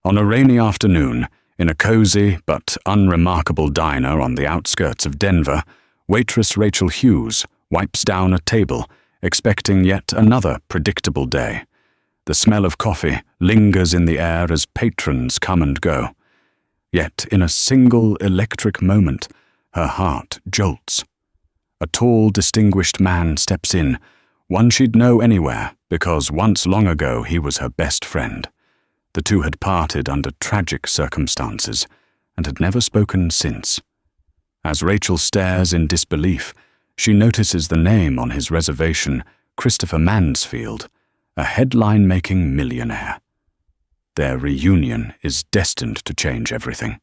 On a rainy afternoon, in a cozy but unremarkable diner on the outskirts of Denver, waitress Rachel Hughes wipes down a table, expecting yet another predictable day. The smell of coffee lingers in the air as patrons come and go. Yet in a single electric moment, her heart jolts. A tall, distinguished man steps in, one she'd know anywhere because once long ago he was her best friend. The two had parted under tragic circumstances and had never spoken since. As Rachel stares in disbelief, she notices the name on his reservation, Christopher Mansfield, a headline-making millionaire. Their reunion is destined to change everything.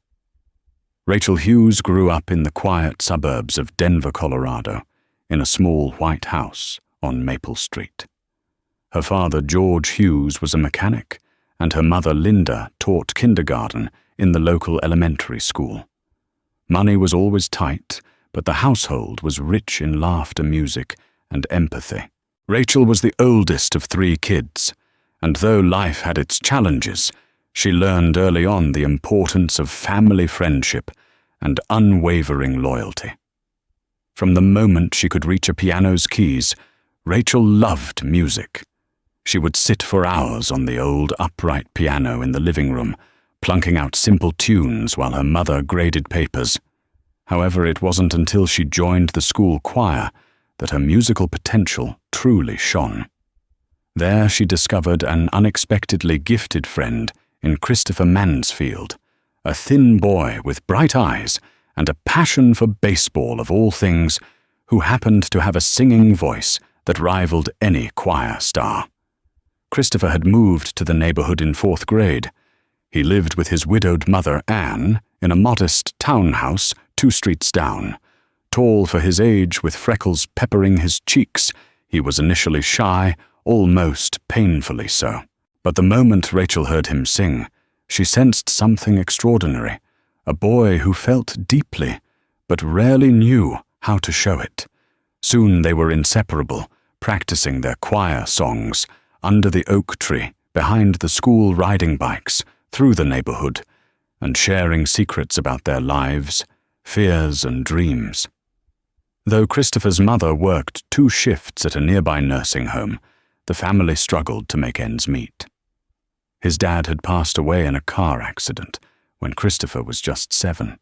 Rachel Hughes grew up in the quiet suburbs of Denver, Colorado, in a small white house on Maple Street. Her father, George Hughes, was a mechanic, and her mother, Linda, taught kindergarten in the local elementary school. Money was always tight, but the household was rich in laughter, music, and empathy. Rachel was the oldest of 3 kids, and though life had its challenges, she learned early on the importance of family friendship and unwavering loyalty. From the moment she could reach a piano's keys, Rachel loved music. She would sit for hours on the old upright piano in the living room, plunking out simple tunes while her mother graded papers. However, it wasn't until she joined the school choir that her musical potential truly shone. There she discovered an unexpectedly gifted friend in Christopher Mansfield, a thin boy with bright eyes and a passion for baseball of all things, who happened to have a singing voice that rivaled any choir star. Christopher had moved to the neighborhood in 4th grade. He lived with his widowed mother, Anne, in a modest townhouse 2 streets down. Tall for his age, with freckles peppering his cheeks, he was initially shy, almost painfully so. But the moment Rachel heard him sing, she sensed something extraordinary, a boy who felt deeply, but rarely knew how to show it. Soon they were inseparable, practicing their choir songs, under the oak tree, behind the school riding bikes, through the neighborhood, and sharing secrets about their lives, fears and dreams. Though Christopher's mother worked 2 shifts at a nearby nursing home, the family struggled to make ends meet. His dad had passed away in a car accident when Christopher was just 7.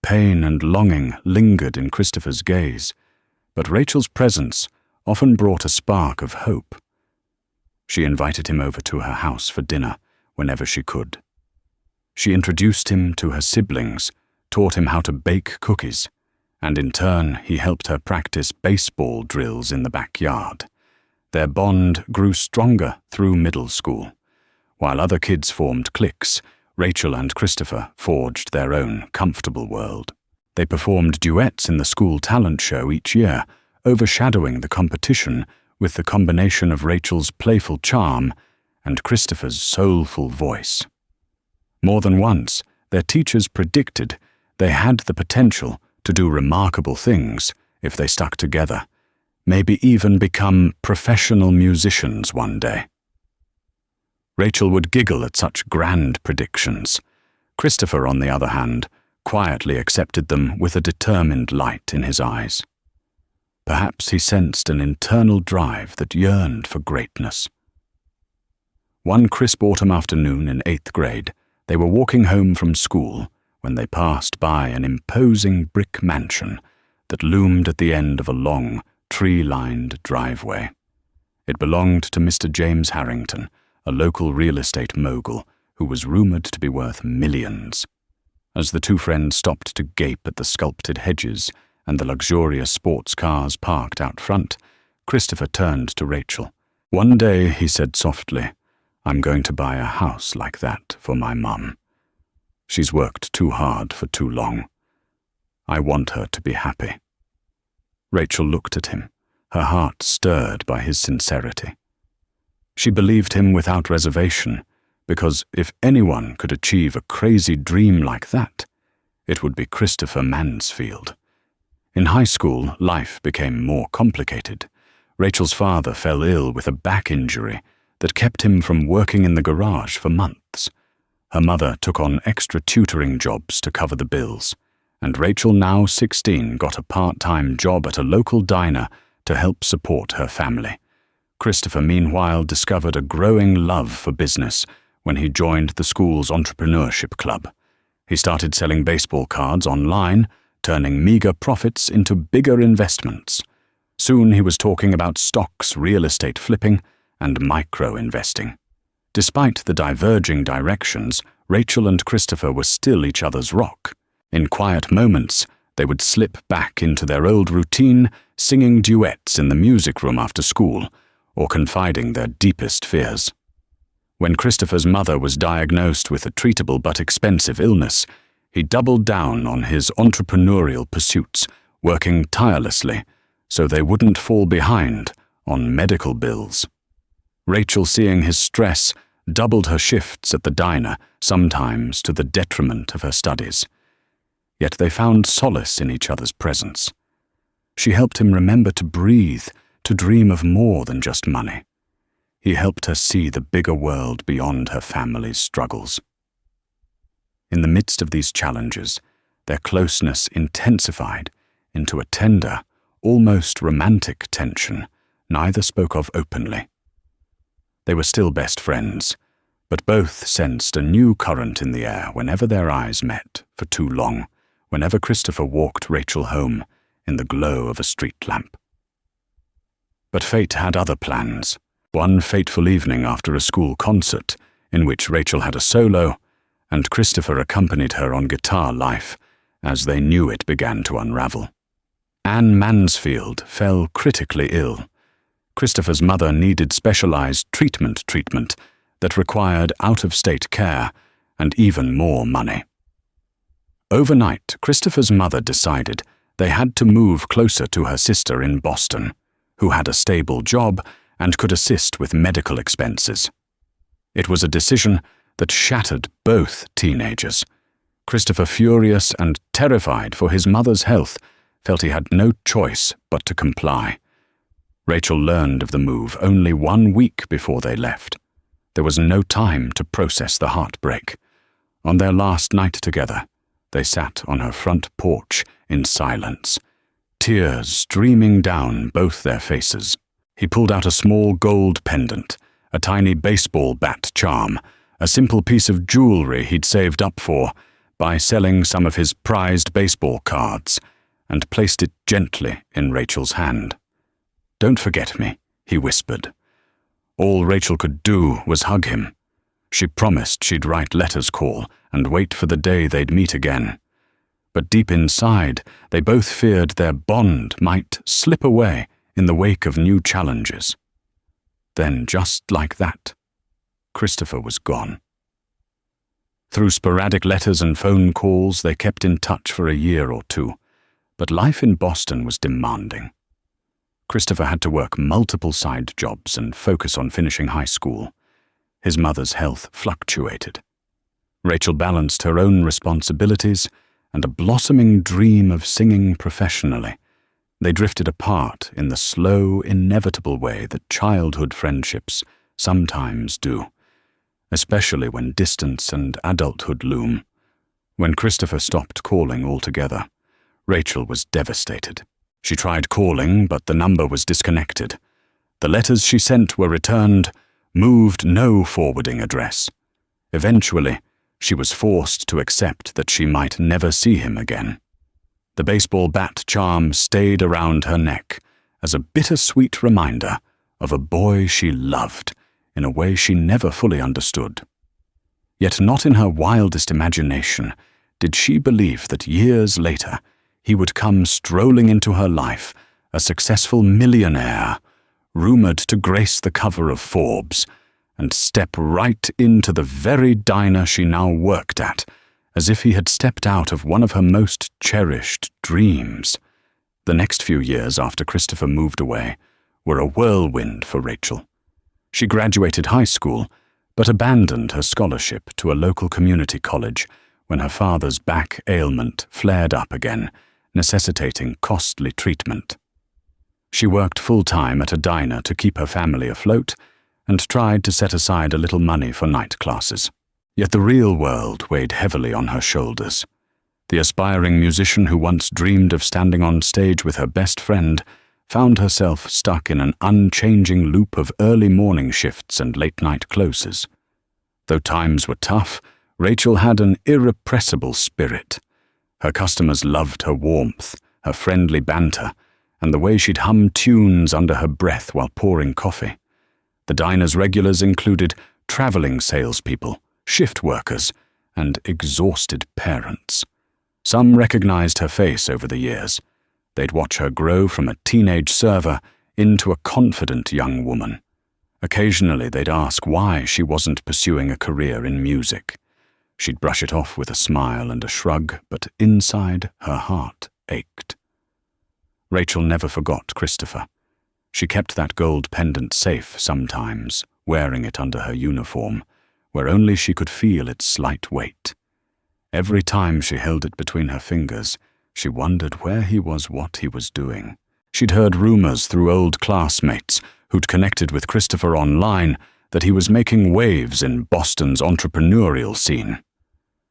Pain and longing lingered in Christopher's gaze, but Rachel's presence often brought a spark of hope. She invited him over to her house for dinner whenever she could. She introduced him to her siblings, taught him how to bake cookies, and in turn he helped her practice baseball drills in the backyard. Their bond grew stronger through middle school. While other kids formed cliques, Rachel and Christopher forged their own comfortable world. They performed duets in the school talent show each year, overshadowing the competition with the combination of Rachel's playful charm and Christopher's soulful voice. More than once, their teachers predicted they had the potential to do remarkable things if they stuck together, maybe even become professional musicians one day. Rachel would giggle at such grand predictions. Christopher, on the other hand, quietly accepted them with a determined light in his eyes. Perhaps he sensed an internal drive that yearned for greatness. One crisp autumn afternoon in 8th grade, they were walking home from school when they passed by an imposing brick mansion that loomed at the end of a long, tree-lined driveway. It belonged to Mr. James Harrington, a local real estate mogul who was rumored to be worth millions. As the 2 friends stopped to gape at the sculpted hedges and the luxurious sports cars parked out front, Christopher turned to Rachel. "One day," he said softly, "I'm going to buy a house like that for my mum. She's worked too hard for too long. I want her to be happy." Rachel looked at him, her heart stirred by his sincerity. She believed him without reservation, because if anyone could achieve a crazy dream like that, it would be Christopher Mansfield. In high school, life became more complicated. Rachel's father fell ill with a back injury that kept him from working in the garage for months. Her mother took on extra tutoring jobs to cover the bills, and Rachel, now 16, got a part-time job at a local diner to help support her family. Christopher, meanwhile, discovered a growing love for business when he joined the school's entrepreneurship club. He started selling baseball cards online, turning meager profits into bigger investments. Soon he was talking about stocks, real estate flipping, and micro-investing. Despite the diverging directions, Rachel and Christopher were still each other's rock. In quiet moments, they would slip back into their old routine, singing duets in the music room after school, or confiding their deepest fears. When Christopher's mother was diagnosed with a treatable but expensive illness, he doubled down on his entrepreneurial pursuits, working tirelessly so they wouldn't fall behind on medical bills. Rachel, seeing his stress, doubled her shifts at the diner, sometimes to the detriment of her studies. Yet they found solace in each other's presence. She helped him remember to breathe, to dream of more than just money. He helped her see the bigger world beyond her family's struggles. In the midst of these challenges, their closeness intensified into a tender, almost romantic tension neither spoke of openly. They were still best friends, but both sensed a new current in the air whenever their eyes met for too long, whenever Christopher walked Rachel home in the glow of a street lamp. But fate had other plans. One fateful evening after a school concert, in which Rachel had a solo, and Christopher accompanied her on guitar life as they knew it began to unravel. Anne Mansfield fell critically ill. Christopher's mother needed specialized treatment that required out-of-state care and even more money. Overnight, Christopher's mother decided they had to move closer to her sister in Boston, who had a stable job and could assist with medical expenses. It was a decision that shattered both teenagers. Christopher, furious and terrified for his mother's health, felt he had no choice but to comply. Rachel learned of the move only 1 week before they left. There was no time to process the heartbreak. On their last night together, they sat on her front porch in silence, tears streaming down both their faces. He pulled out a small gold pendant, a tiny baseball bat charm, a simple piece of jewelry he'd saved up for by selling some of his prized baseball cards, and placed it gently in Rachel's hand. "Don't forget me," he whispered. All Rachel could do was hug him. She promised she'd write letters, call, and wait for the day they'd meet again. But deep inside, they both feared their bond might slip away in the wake of new challenges. Then, just like that, Christopher was gone. Through sporadic letters and phone calls, they kept in touch for a year or two, but life in Boston was demanding. Christopher had to work multiple side jobs and focus on finishing high school. His mother's health fluctuated. Rachel balanced her own responsibilities and a blossoming dream of singing professionally. They drifted apart in the slow, inevitable way that childhood friendships sometimes do, especially when distance and adulthood loom. When Christopher stopped calling altogether, Rachel was devastated. She tried calling, but the number was disconnected. The letters she sent were returned, moved no forwarding address. Eventually, she was forced to accept that she might never see him again. The baseball bat charm stayed around her neck as a bittersweet reminder of a boy she loved in a way she never fully understood. Yet not in her wildest imagination did she believe that years later he would come strolling into her life, a successful millionaire, rumored to grace the cover of Forbes, and step right into the very diner she now worked at, as if he had stepped out of one of her most cherished dreams. The next few years after Christopher moved away were a whirlwind for Rachel. She graduated high school, but abandoned her scholarship to a local community college when her father's back ailment flared up again, necessitating costly treatment. She worked full-time at a diner to keep her family afloat and tried to set aside a little money for night classes. Yet the real world weighed heavily on her shoulders. The aspiring musician who once dreamed of standing on stage with her best friend found herself stuck in an unchanging loop of early morning shifts and late-night closes. Though times were tough, Rachel had an irrepressible spirit. Her customers loved her warmth, her friendly banter, and the way she'd hum tunes under her breath while pouring coffee. The diner's regulars included traveling salespeople, shift workers, and exhausted parents. Some recognized her face over the years. They'd watch her grow from a teenage server into a confident young woman. Occasionally they'd ask why she wasn't pursuing a career in music. She'd brush it off with a smile and a shrug, but inside her heart ached. Rachel never forgot Christopher. She kept that gold pendant safe sometimes, wearing it under her uniform, where only she could feel its slight weight. Every time she held it between her fingers, she wondered where he was, what he was doing. She'd heard rumors through old classmates who'd connected with Christopher online that he was making waves in Boston's entrepreneurial scene.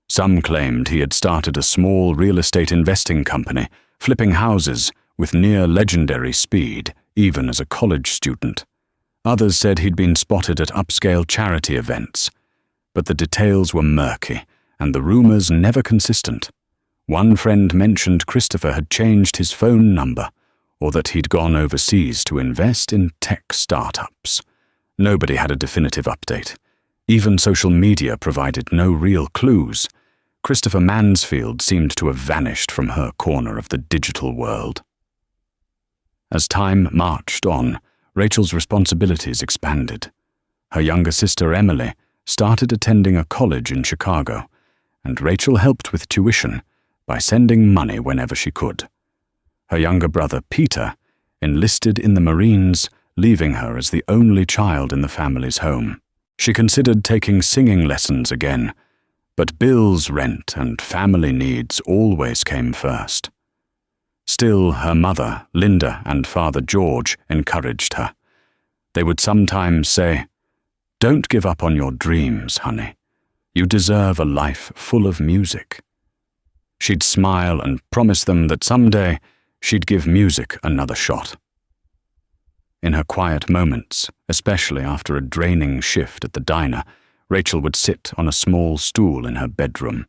Some claimed he had started a small real estate investing company, flipping houses with near-legendary speed, even as a college student. Others said he'd been spotted at upscale charity events. But the details were murky, and the rumors never consistent. One friend mentioned Christopher had changed his phone number, or that he'd gone overseas to invest in tech startups. Nobody had a definitive update. Even social media provided no real clues. Christopher Mansfield seemed to have vanished from her corner of the digital world. As time marched on, Rachel's responsibilities expanded. Her younger sister Emily started attending a college in Chicago, and Rachel helped with tuition by sending money whenever she could. Her younger brother Peter enlisted in the Marines, leaving her as the only child in the family's home. She considered taking singing lessons again, but bills, rent, and family needs always came first. Still, her mother, Linda, and father George encouraged her. They would sometimes say, "Don't give up on your dreams, honey. You deserve a life full of music." She'd smile and promise them that someday she'd give music another shot. In her quiet moments, especially after a draining shift at the diner, Rachel would sit on a small stool in her bedroom,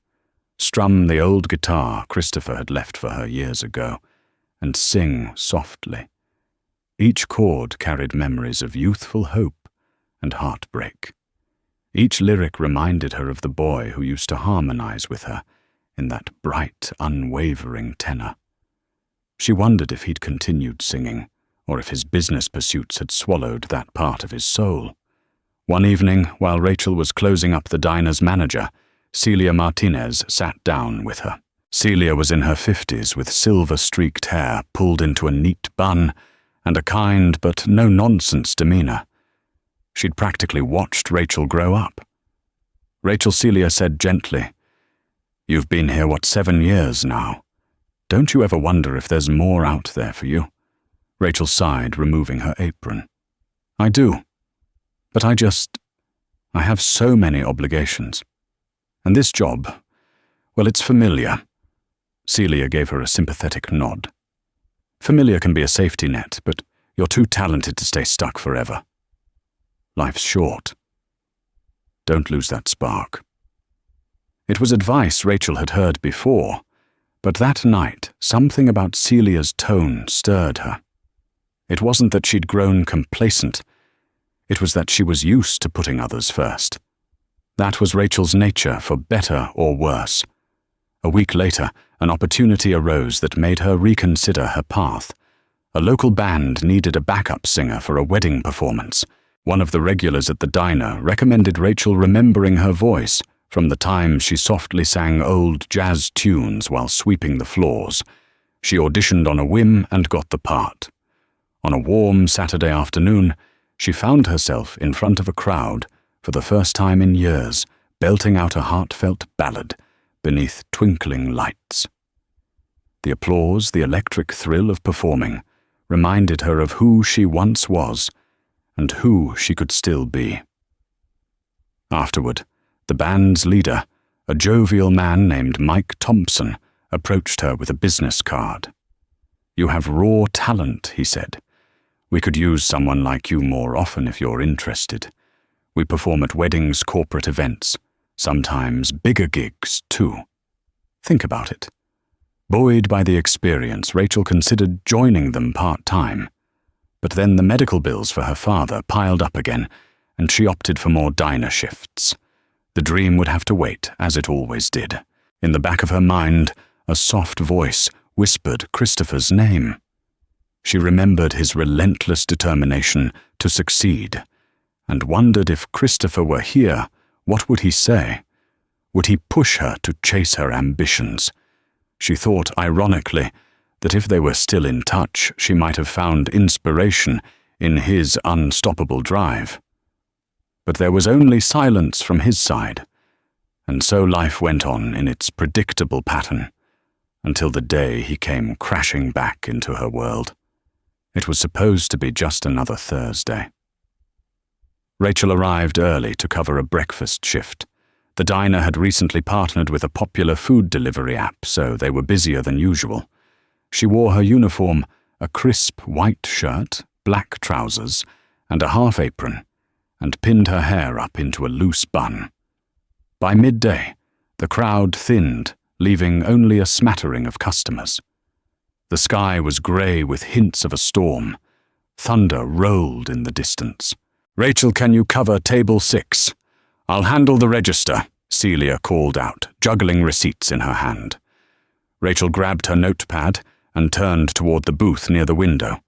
strum the old guitar Christopher had left for her years ago, and sing softly. Each chord carried memories of youthful hope and heartbreak. Each lyric reminded her of the boy who used to harmonize with her in that bright, unwavering tenor. She wondered if he'd continued singing, or if his business pursuits had swallowed that part of his soul. One evening, while Rachel was closing up the diner's manager, Celia Martinez sat down with her. Celia was in her 50s with silver-streaked hair pulled into a neat bun and a kind but no-nonsense demeanor. She'd practically watched Rachel grow up. Rachel, Celia said gently, "You've been here, 7 years now? Don't you ever wonder if there's more out there for you?" Rachel sighed, removing her apron. "I do. But I have so many obligations. And this job, well, it's familiar." Celia gave her a sympathetic nod. "Familiar can be a safety net, but you're too talented to stay stuck forever. Life's short. Don't lose that spark." It was advice Rachel had heard before, but that night something about Celia's tone stirred her. It wasn't that she'd grown complacent. It was that she was used to putting others first. That was Rachel's nature, for better or worse. A week later, an opportunity arose that made her reconsider her path. A local band needed a backup singer for a wedding performance. One of the regulars at the diner recommended Rachel remembering her voice from the time she softly sang old jazz tunes while sweeping the floors. She auditioned on a whim and got the part. On a warm Saturday afternoon, she found herself in front of a crowd for the first time in years, belting out a heartfelt ballad beneath twinkling lights. The applause, the electric thrill of performing, reminded her of who she once was and who she could still be. Afterward, The band's leader, a jovial man named Mike Thompson, approached her with a business card. "You have raw talent," he said. "We could use someone like you more often if you're interested. We perform at weddings, corporate events, sometimes bigger gigs, too." Think about it. Buoyed by the experience, Rachel considered joining them part-time. But then the medical bills for her father piled up again, and she opted for more diner shifts. The dream would have to wait, as it always did. In the back of her mind, a soft voice whispered Christopher's name. She remembered his relentless determination to succeed, and wondered if Christopher were here, what would he say? Would he push her to chase her ambitions? She thought, ironically, that if they were still in touch, she might have found inspiration in his unstoppable drive. But there was only silence from his side, and so life went on in its predictable pattern, until the day he came crashing back into her world. It was supposed to be just another Thursday. Rachel arrived early to cover a breakfast shift. The diner had recently partnered with a popular food delivery app, so they were busier than usual. She wore her uniform, a crisp white shirt, black trousers, and a half apron, and pinned her hair up into a loose bun. By midday, the crowd thinned, leaving only a smattering of customers. The sky was grey with hints of a storm. Thunder rolled in the distance. "Rachel, can you cover table 6? I'll handle the register," Celia called out, juggling receipts in her hand. Rachel grabbed her notepad and turned toward the booth near the window.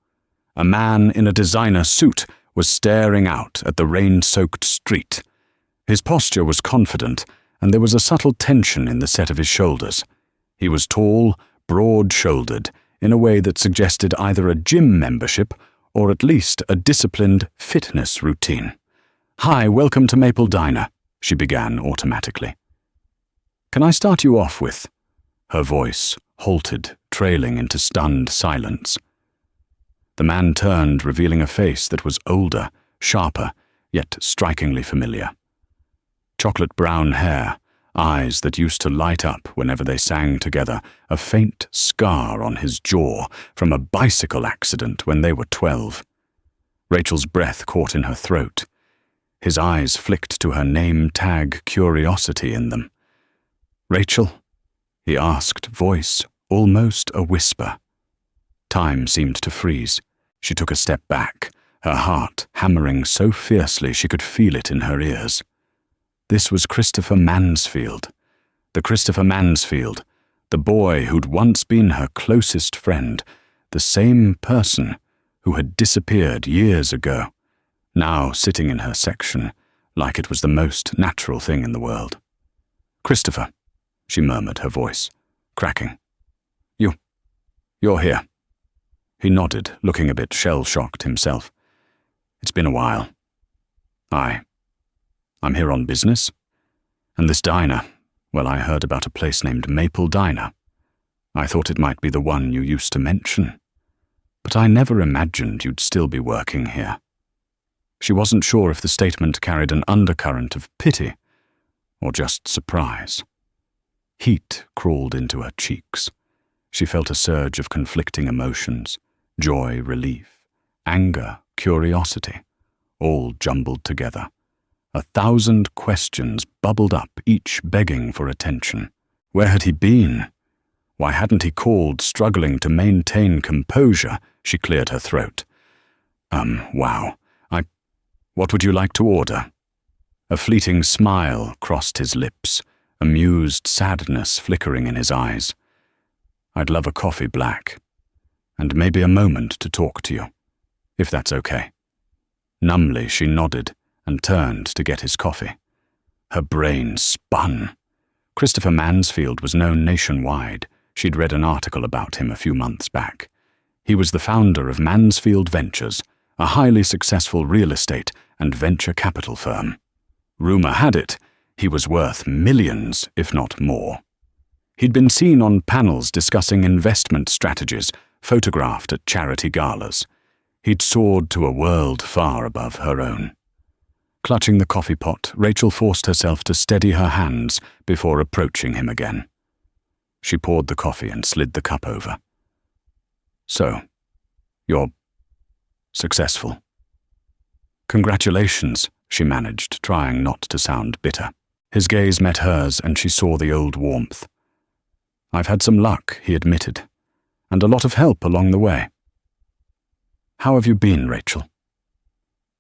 A man in a designer suit was staring out at the rain-soaked street. His posture was confident, and there was a subtle tension in the set of his shoulders. He was tall, broad-shouldered, in a way that suggested either a gym membership or at least a disciplined fitness routine. "Hi, welcome to Maple Diner," she began automatically. "Can I start you off with?" Her voice halted, trailing into stunned silence. The man turned, revealing a face that was older, sharper, yet strikingly familiar. Chocolate brown hair, eyes that used to light up whenever they sang together, a faint scar on his jaw from a bicycle accident when they were 12. Rachel's breath caught in her throat. His eyes flicked to her name tag curiosity in them. "Rachel?" he asked, voice almost a whisper. Time seemed to freeze. She took a step back, her heart hammering so fiercely she could feel it in her ears. This was Christopher Mansfield. The Christopher Mansfield, the boy who'd once been her closest friend, the same person who had disappeared years ago, now sitting in her section like it was the most natural thing in the world. "Christopher," she murmured, her voice cracking. You're here." He nodded, looking a bit shell-shocked himself. "It's been a while. I'm here on business. And this diner, well, I heard about a place named Maple Diner. I thought it might be the one you used to mention. But I never imagined you'd still be working here." She wasn't sure if the statement carried an undercurrent of pity or just surprise. Heat crawled into her cheeks. She felt a surge of conflicting emotions, joy, relief, anger, curiosity, all jumbled together. 1,000 questions bubbled up, each begging for attention. Where had he been? Why hadn't he called, struggling to maintain composure? She cleared her throat. Wow. What would you like to order?" A fleeting smile crossed his lips, amused sadness flickering in his eyes. "I'd love a coffee black, and maybe a moment to talk to you, if that's okay." Numbly, she nodded and turned to get his coffee. Her brain spun. Christopher Mansfield was known nationwide. She'd read an article about him a few months back. He was the founder of Mansfield Ventures, a highly successful real estate and venture capital firm. Rumor had it, he was worth millions, if not more. He'd been seen on panels discussing investment strategies, photographed at charity galas. He'd soared to a world far above her own. Clutching the coffee pot, Rachel forced herself to steady her hands before approaching him again. She poured the coffee and slid the cup over. "So, you're successful." "Congratulations," she managed, trying not to sound bitter. His gaze met hers, and she saw the old warmth. "I've had some luck," he admitted, "and a lot of help along the way." "How have you been, Rachel?"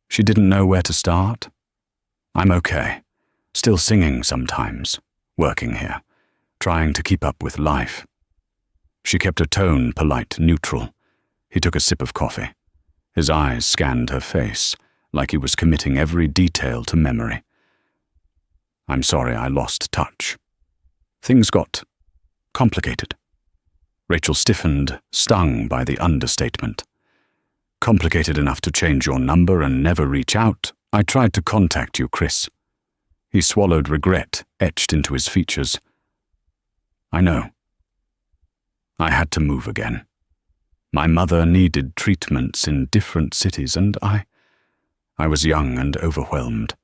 She didn't know where to start. "I'm okay. Still singing sometimes, working here, trying to keep up with life." She kept her tone polite, neutral. He took a sip of coffee. His eyes scanned her face, like he was committing every detail to memory. "I'm sorry I lost touch. Things got complicated." Rachel stiffened, stung by the understatement. "Complicated enough to change your number and never reach out? I tried to contact you, Chris." He swallowed regret etched into his features. "I know. I had to move again. My mother needed treatments in different cities, and I was young and overwhelmed.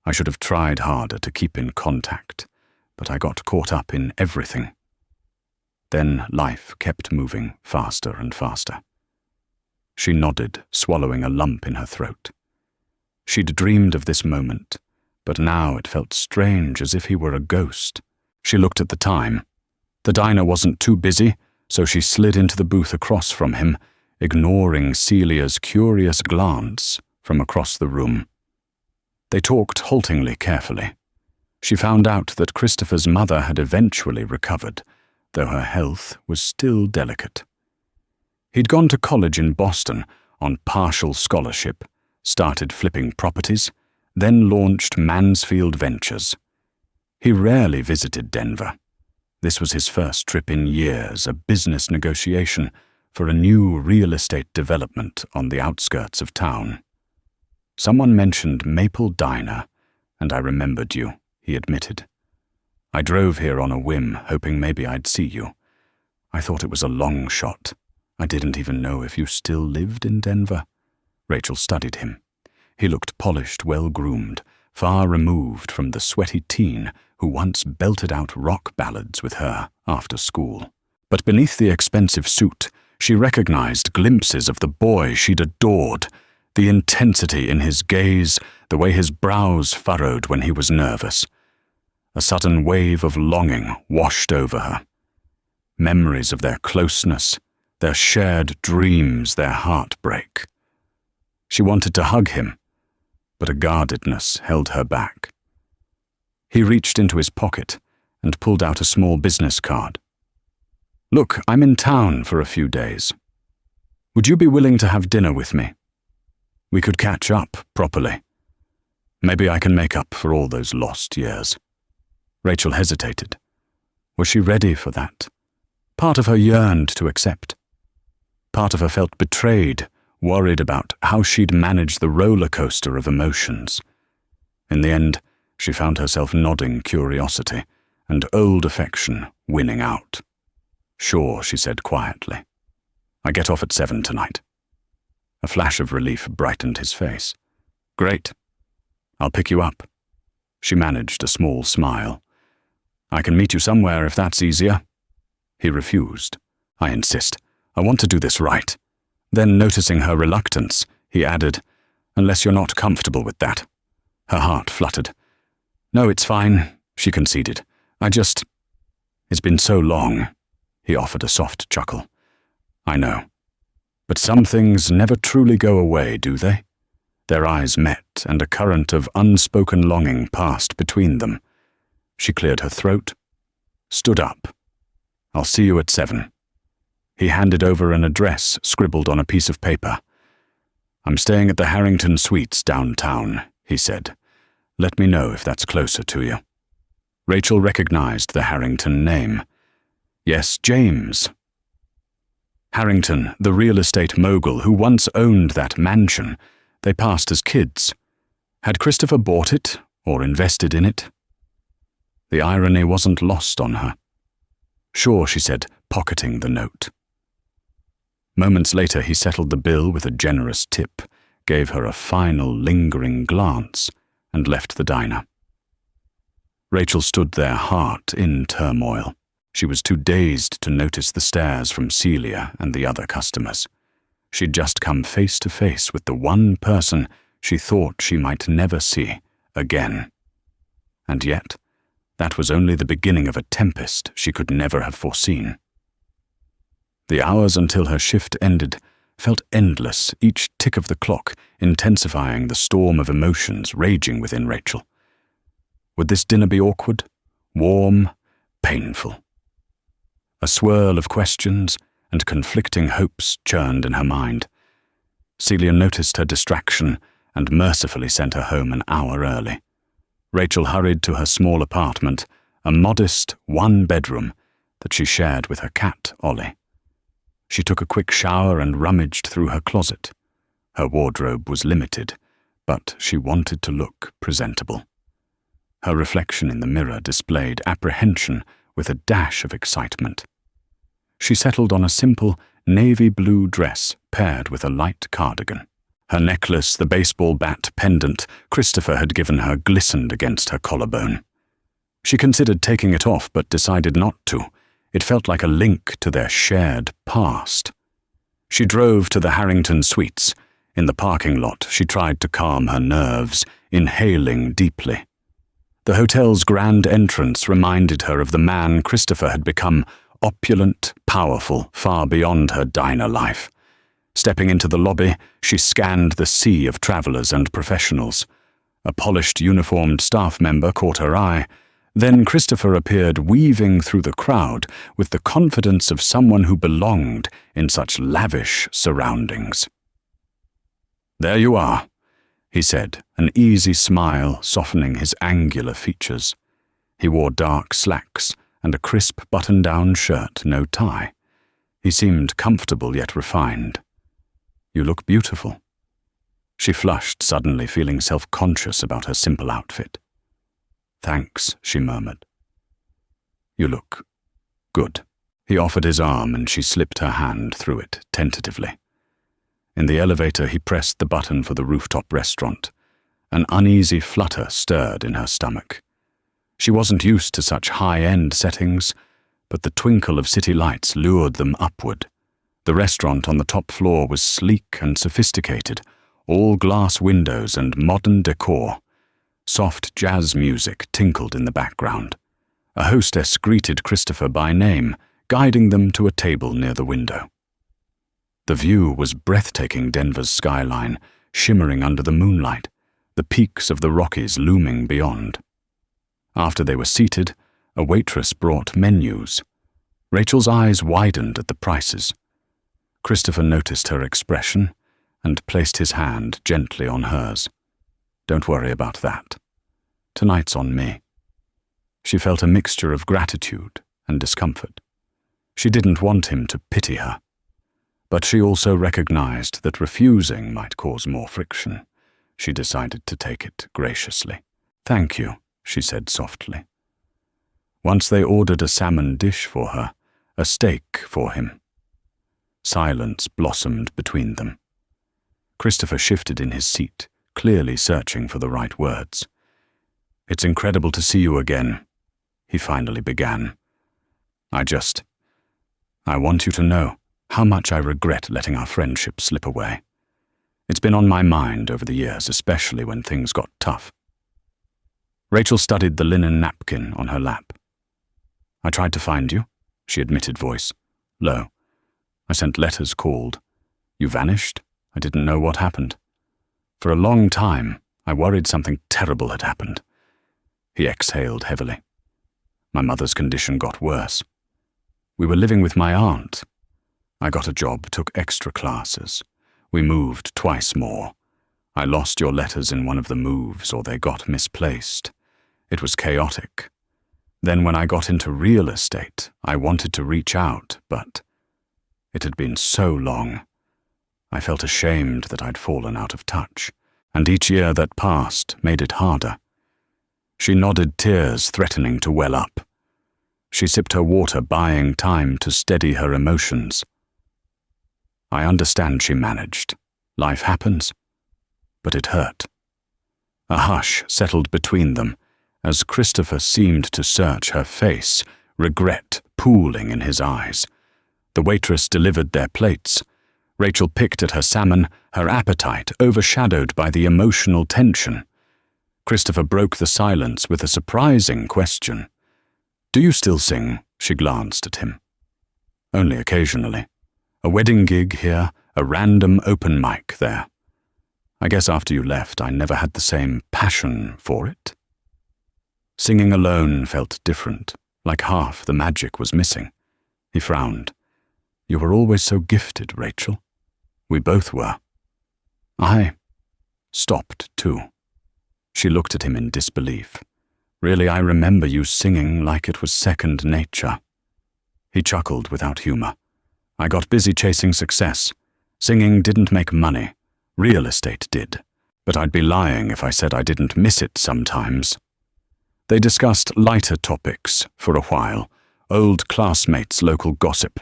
I should have tried harder to keep in contact, but I got caught up in everything." Then life kept moving faster and faster. She nodded, swallowing a lump in her throat. She'd dreamed of this moment, but now it felt strange, as if he were a ghost. She looked at the time. The diner wasn't too busy, so she slid into the booth across from him, ignoring Celia's curious glance from across the room. They talked haltingly carefully. She found out that Christopher's mother had eventually recovered, though her health was still delicate. He'd gone to college in Boston on partial scholarship, started flipping properties, then launched Mansfield Ventures. He rarely visited Denver. This was his first trip in years, a business negotiation for a new real estate development on the outskirts of town. "Someone mentioned Maple Diner, and I remembered you," he admitted. "I drove here on a whim, hoping maybe I'd see you. I thought it was a long shot. I didn't even know if you still lived in Denver." Rachel studied him. He looked polished, well-groomed, far removed from the sweaty teen who once belted out rock ballads with her after school. But beneath the expensive suit, she recognized glimpses of the boy she'd adored, the intensity in his gaze, the way his brows furrowed when he was nervous. A sudden wave of longing washed over her. Memories of their closeness, their shared dreams, their heartbreak. She wanted to hug him, but a guardedness held her back. He reached into his pocket and pulled out a small business card. "Look, I'm in town for a few days. Would you be willing to have dinner with me? We could catch up properly. Maybe I can make up for all those lost years." Rachel hesitated. Was she ready for that? Part of her yearned to accept. Part of her felt betrayed, worried about how she'd manage the roller coaster of emotions. In the end, she found herself nodding curiosity and old affection winning out. "Sure," she said quietly. "I get off at 7 tonight." A flash of relief brightened his face. "Great. I'll pick you up." She managed a small smile. "I can meet you somewhere if that's easier." He refused. "I insist. I want to do this right." Then, noticing her reluctance, he added, "Unless you're not comfortable with that." Her heart fluttered. "No, it's fine," she conceded. It's been so long." He offered a soft chuckle. "I know. But some things never truly go away, do they?" Their eyes met, and a current of unspoken longing passed between them. She cleared her throat, stood up. "I'll see you at 7. He handed over an address scribbled on a piece of paper. "I'm staying at the Harrington Suites downtown," he said. "Let me know if that's closer to you." Rachel recognized the Harrington name. Yes, James. Harrington, the real estate mogul who once owned that mansion. They passed as kids. Had Christopher bought it or invested in it? The irony wasn't lost on her. "Sure," she said, pocketing the note. Moments later, he settled the bill with a generous tip, gave her a final lingering glance, and left the diner. Rachel stood there, heart in turmoil. She was too dazed to notice the stares from Celia and the other customers. She'd just come face to face with the one person she thought she might never see again. And yet, that was only the beginning of a tempest she could never have foreseen. The hours until her shift ended felt endless, each tick of the clock intensifying the storm of emotions raging within Rachel. Would this dinner be awkward, warm, painful? A swirl of questions and conflicting hopes churned in her mind. Celia noticed her distraction and mercifully sent her home an hour early. Rachel hurried to her small apartment, a modest one-bedroom that she shared with her cat, Ollie. She took a quick shower and rummaged through her closet. Her wardrobe was limited, but she wanted to look presentable. Her reflection in the mirror displayed apprehension with a dash of excitement. She settled on a simple navy blue dress paired with a light cardigan. Her necklace, the baseball bat pendant Christopher had given her, glistened against her collarbone. She considered taking it off but decided not to. It felt like a link to their shared past. She drove to the Harrington Suites. In the parking lot, she tried to calm her nerves, inhaling deeply. The hotel's grand entrance reminded her of the man Christopher had become, opulent, powerful, far beyond her diner life. Stepping into the lobby, she scanned the sea of travelers and professionals. A polished, uniformed staff member caught her eye. Then Christopher appeared, weaving through the crowd with the confidence of someone who belonged in such lavish surroundings. "There you are," he said, an easy smile softening his angular features. He wore dark slacks and a crisp button-down shirt, no tie. He seemed comfortable yet refined. "You look beautiful." She flushed suddenly, feeling self-conscious about her simple outfit. "Thanks," she murmured. "You look good." He offered his arm and she slipped her hand through it tentatively. In the elevator, he pressed the button for the rooftop restaurant. An uneasy flutter stirred in her stomach. She wasn't used to such high-end settings, but the twinkle of city lights lured them upward. The restaurant on the top floor was sleek and sophisticated, all glass windows and modern decor. Soft jazz music tinkled in the background. A hostess greeted Christopher by name, guiding them to a table near the window. The view was breathtaking, Denver's skyline, shimmering under the moonlight, the peaks of the Rockies looming beyond. After they were seated, a waitress brought menus. Rachel's eyes widened at the prices. Christopher noticed her expression and placed his hand gently on hers. "Don't worry about that. Tonight's on me." She felt a mixture of gratitude and discomfort. She didn't want him to pity her, but she also recognized that refusing might cause more friction. She decided to take it graciously. "Thank you," she said softly. Once they ordered a salmon dish for her, a steak for him. Silence blossomed between them. Christopher shifted in his seat, clearly searching for the right words. "It's incredible to see you again," he finally began. I want you to know how much I regret letting our friendship slip away. It's been on my mind over the years, especially when things got tough." Rachel studied the linen napkin on her lap. "I tried to find you," she admitted, voice low. "I sent letters, called. You vanished. I didn't know what happened. For a long time, I worried something terrible had happened." He exhaled heavily. "My mother's condition got worse. We were living with my aunt. I got a job, took extra classes. We moved twice more. I lost your letters in one of the moves, or they got misplaced. It was chaotic. Then when I got into real estate, I wanted to reach out, but it had been so long. I felt ashamed that I'd fallen out of touch, and each year that passed made it harder." She nodded, tears threatening to well up. She sipped her water, buying time to steady her emotions. "I understand," she managed. "Life happens. But it hurt. A hush settled between them as Christopher seemed to search her face, regret pooling in his eyes. The waitress delivered their plates. Rachel picked at her salmon, her appetite overshadowed by the emotional tension. Christopher broke the silence with a surprising question. "Do you still sing?" She glanced at him. "Only occasionally. A wedding gig here, a random open mic there. I guess after you left, I never had the same passion for it." Singing alone felt different, like half the magic was missing. He frowned. "You were always so gifted, Rachel. We both were." I stopped too. She looked at him in disbelief. "Really, I remember you singing like it was second nature." He chuckled without humor. "I got busy chasing success. Singing didn't make money. Real estate did. But I'd be lying if I said I didn't miss it sometimes." They discussed lighter topics for a while, old classmates' local gossip.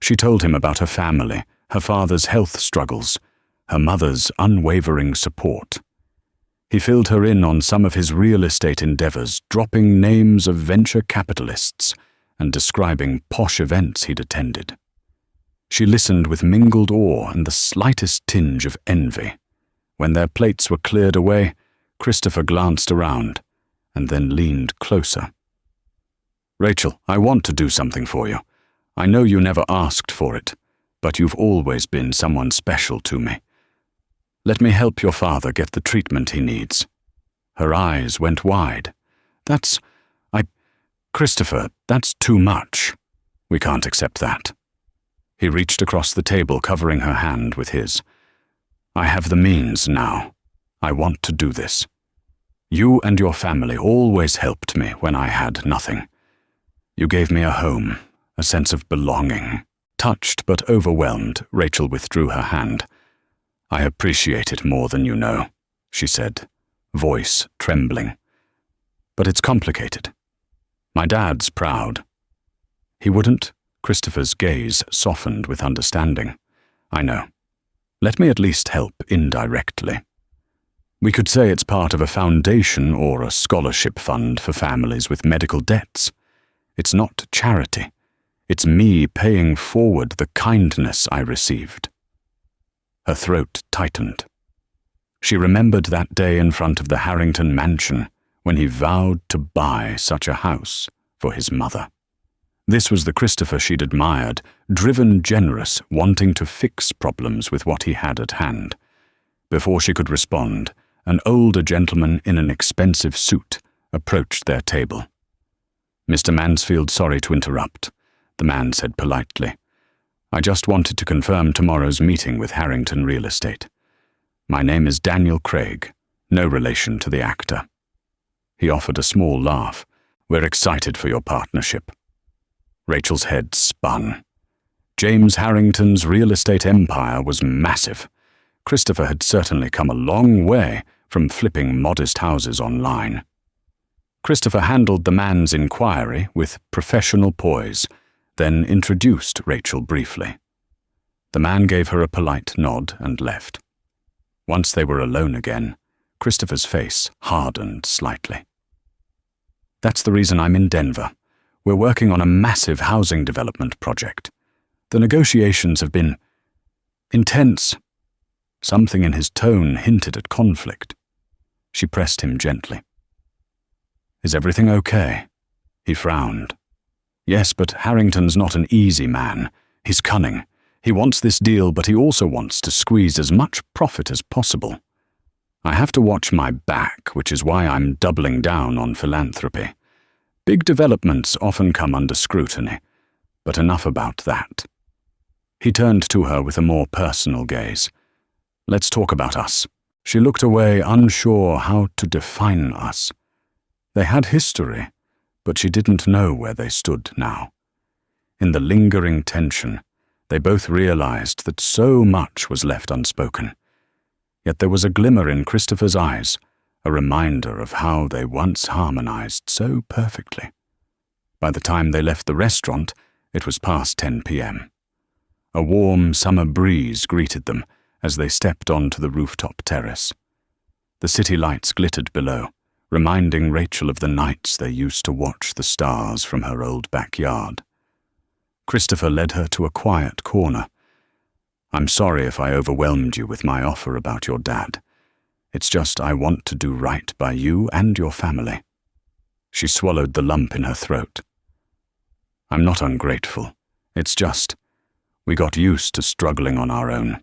She told him about her family, her father's health struggles, her mother's unwavering support. He filled her in on some of his real estate endeavors, dropping names of venture capitalists and describing posh events he'd attended. She listened with mingled awe and the slightest tinge of envy. When their plates were cleared away, Christopher glanced around and then leaned closer. "Rachel, I want to do something for you. I know you never asked for it, but you've always been someone special to me. Let me help your father get the treatment he needs." Her eyes went wide. Christopher, that's too much. We can't accept that." He reached across the table, covering her hand with his. "I have the means now. I want to do this. You and your family always helped me when I had nothing. You gave me a home, a sense of belonging." Touched but overwhelmed, Rachel withdrew her hand. "I appreciate it more than you know," she said, voice trembling. "But it's complicated. My dad's proud." "He wouldn't?" Christopher's gaze softened with understanding. "I know. Let me at least help indirectly. We could say it's part of a foundation or a scholarship fund for families with medical debts. It's not charity. It's me paying forward the kindness I received." Her throat tightened. She remembered that day in front of the Harrington mansion when he vowed to buy such a house for his mother. This was the Christopher she'd admired, driven, generous, wanting to fix problems with what he had at hand. Before she could respond, an older gentleman in an expensive suit approached their table. "Mr. Mansfield, sorry to interrupt," the man said politely. "I just wanted to confirm tomorrow's meeting with Harrington Real Estate. My name is Daniel Craig, no relation to the actor." He offered a small laugh. "We're excited for your partnership." Rachel's head spun. James Harrington's real estate empire was massive. Christopher had certainly come a long way from flipping modest houses online. Christopher handled the man's inquiry with professional poise, then introduced Rachel briefly. The man gave her a polite nod and left. Once they were alone again, Christopher's face hardened slightly. "That's the reason I'm in Denver. We're working on a massive housing development project. The negotiations have been intense." Something in his tone hinted at conflict. She pressed him gently. "Is everything okay?" He frowned. "Yes, but Harrington's not an easy man. He's cunning. He wants this deal, but he also wants to squeeze as much profit as possible. I have to watch my back, which is why I'm doubling down on philanthropy. Big developments often come under scrutiny, but enough about that." He turned to her with a more personal gaze. "Let's talk about us." She looked away, unsure how to define us. They had history, but she didn't know where they stood now. In the lingering tension, they both realized that so much was left unspoken. Yet there was a glimmer in Christopher's eyes, a reminder of how they once harmonized so perfectly. By the time they left the restaurant, it was past 10 p.m. A warm summer breeze greeted them as they stepped onto the rooftop terrace. The city lights glittered below, reminding Rachel of the nights they used to watch the stars from her old backyard. Christopher led her to a quiet corner. "I'm sorry if I overwhelmed you with my offer about your dad. It's just I want to do right by you and your family." She swallowed the lump in her throat. "I'm not ungrateful. It's just, we got used to struggling on our own.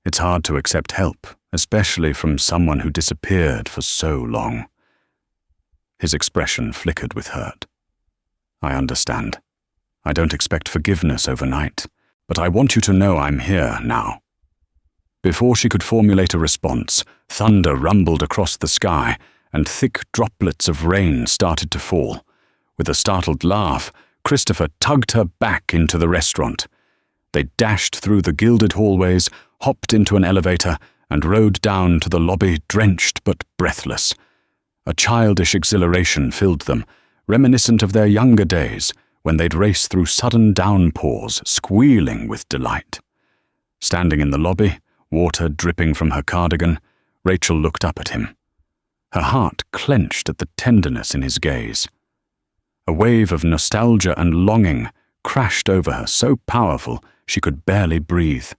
It's hard to accept help, especially from someone who disappeared for so long." His expression flickered with hurt. "I understand. I don't expect forgiveness overnight, but I want you to know I'm here now." Before she could formulate a response, thunder rumbled across the sky, and thick droplets of rain started to fall. With a startled laugh, Christopher tugged her back into the restaurant. They dashed through the gilded hallways, hopped into an elevator, and rode down to the lobby drenched but breathless. A childish exhilaration filled them, reminiscent of their younger days, when they'd race through sudden downpours, squealing with delight. Standing in the lobby, water dripping from her cardigan, Rachel looked up at him. Her heart clenched at the tenderness in his gaze. A wave of nostalgia and longing crashed over her, so powerful she could barely breathe.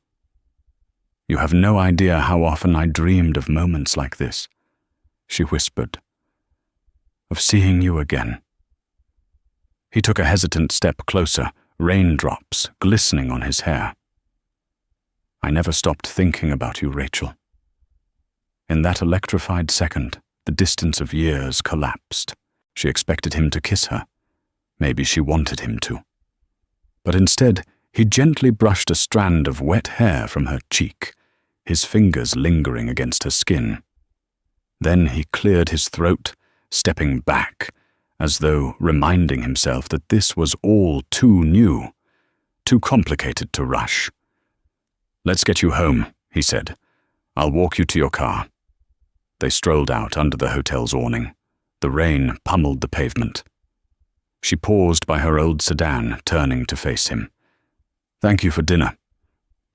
"You have no idea how often I dreamed of moments like this," she whispered. "Of seeing you again." He took a hesitant step closer, raindrops glistening on his hair. "I never stopped thinking about you, Rachel." In that electrified second, the distance of years collapsed. She expected him to kiss her. Maybe she wanted him to. But instead, he gently brushed a strand of wet hair from her cheek, his fingers lingering against her skin. Then he cleared his throat, stepping back, as though reminding himself that this was all too new, too complicated to rush. "Let's get you home," he said. "I'll walk you to your car." They strolled out under the hotel's awning. The rain pummeled the pavement. She paused by her old sedan, turning to face him. "Thank you for dinner,"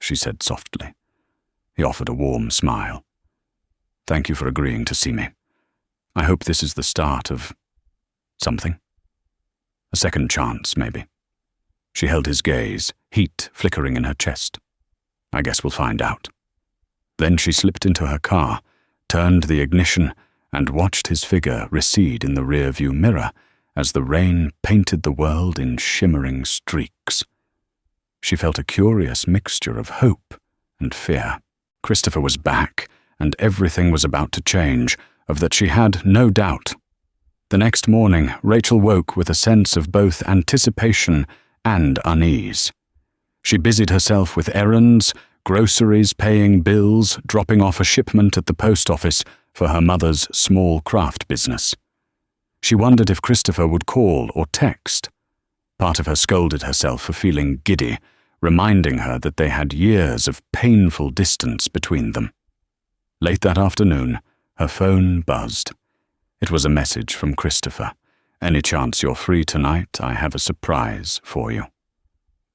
she said softly. He offered a warm smile. "Thank you for agreeing to see me. I hope this is the start of something. A second chance, maybe." She held his gaze, heat flickering in her chest. "I guess we'll find out." Then she slipped into her car, turned the ignition, and watched his figure recede in the rearview mirror as the rain painted the world in shimmering streaks. She felt a curious mixture of hope and fear. Christopher was back, and everything was about to change, of that she had no doubt. The next morning, Rachel woke with a sense of both anticipation and unease. She busied herself with errands, groceries, paying bills, dropping off a shipment at the post office for her mother's small craft business. She wondered if Christopher would call or text. Part of her scolded herself for feeling giddy, reminding her that they had years of painful distance between them. Late that afternoon, her phone buzzed. It was a message from Christopher. "Any chance you're free tonight? I have a surprise for you."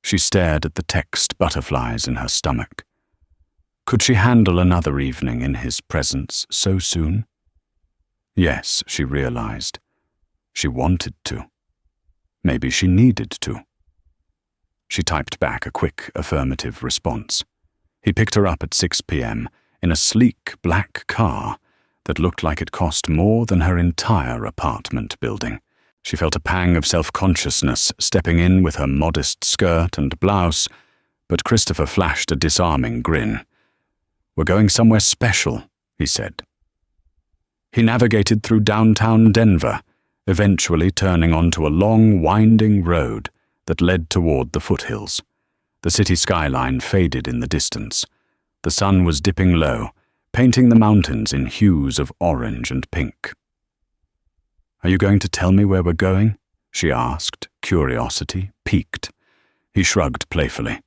She stared at the text butterflies in her stomach. Could she handle another evening in his presence so soon? Yes, she realized. She wanted to. Maybe she needed to. She typed back a quick affirmative response. He picked her up at 6 p.m. in a sleek black car that looked like it cost more than her entire apartment building. She felt a pang of self-consciousness stepping in with her modest skirt and blouse, but Christopher flashed a disarming grin. "We're going somewhere special," he said. He navigated through downtown Denver, eventually turning onto a long, winding road that led toward the foothills. The city skyline faded in the distance. The sun was dipping low, painting the mountains in hues of orange and pink. "Are you going to tell me where we're going?" she asked, curiosity piqued. He shrugged playfully.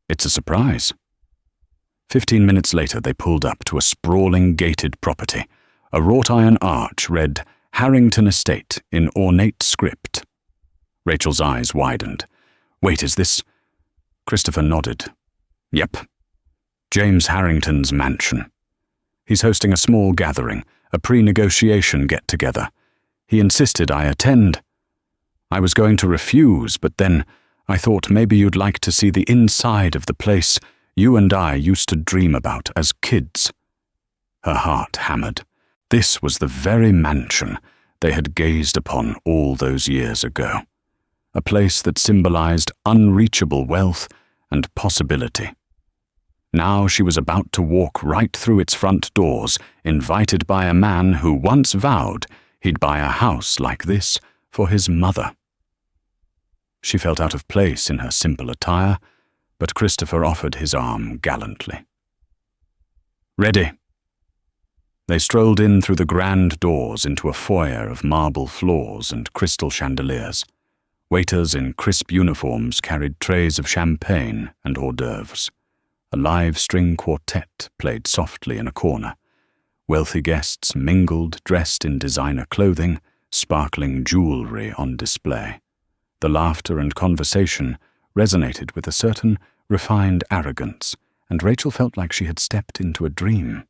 "It's a surprise." 15 minutes later, they pulled up to a sprawling gated property. A wrought-iron arch read Harrington Estate in ornate script. Rachel's eyes widened. "Wait, is this—" Christopher nodded. "Yep. James Harrington's mansion." He's hosting a small gathering, a pre-negotiation get-together. He insisted I attend. I was going to refuse, but then I thought maybe you'd like to see the inside of the place you and I used to dream about as kids." Her heart hammered. This was the very mansion they had gazed upon all those years ago. A place that symbolized unreachable wealth and possibility. Now she was about to walk right through its front doors, invited by a man who once vowed he'd buy a house like this for his mother. She felt out of place in her simple attire, but Christopher offered his arm gallantly. "Ready." They strolled in through the grand doors into a foyer of marble floors and crystal chandeliers. Waiters in crisp uniforms carried trays of champagne and hors d'oeuvres. A live string quartet played softly in a corner. Wealthy guests mingled, dressed in designer clothing, sparkling jewelry on display. The laughter and conversation resonated with a certain refined arrogance, and Rachel felt like she had stepped into a dream.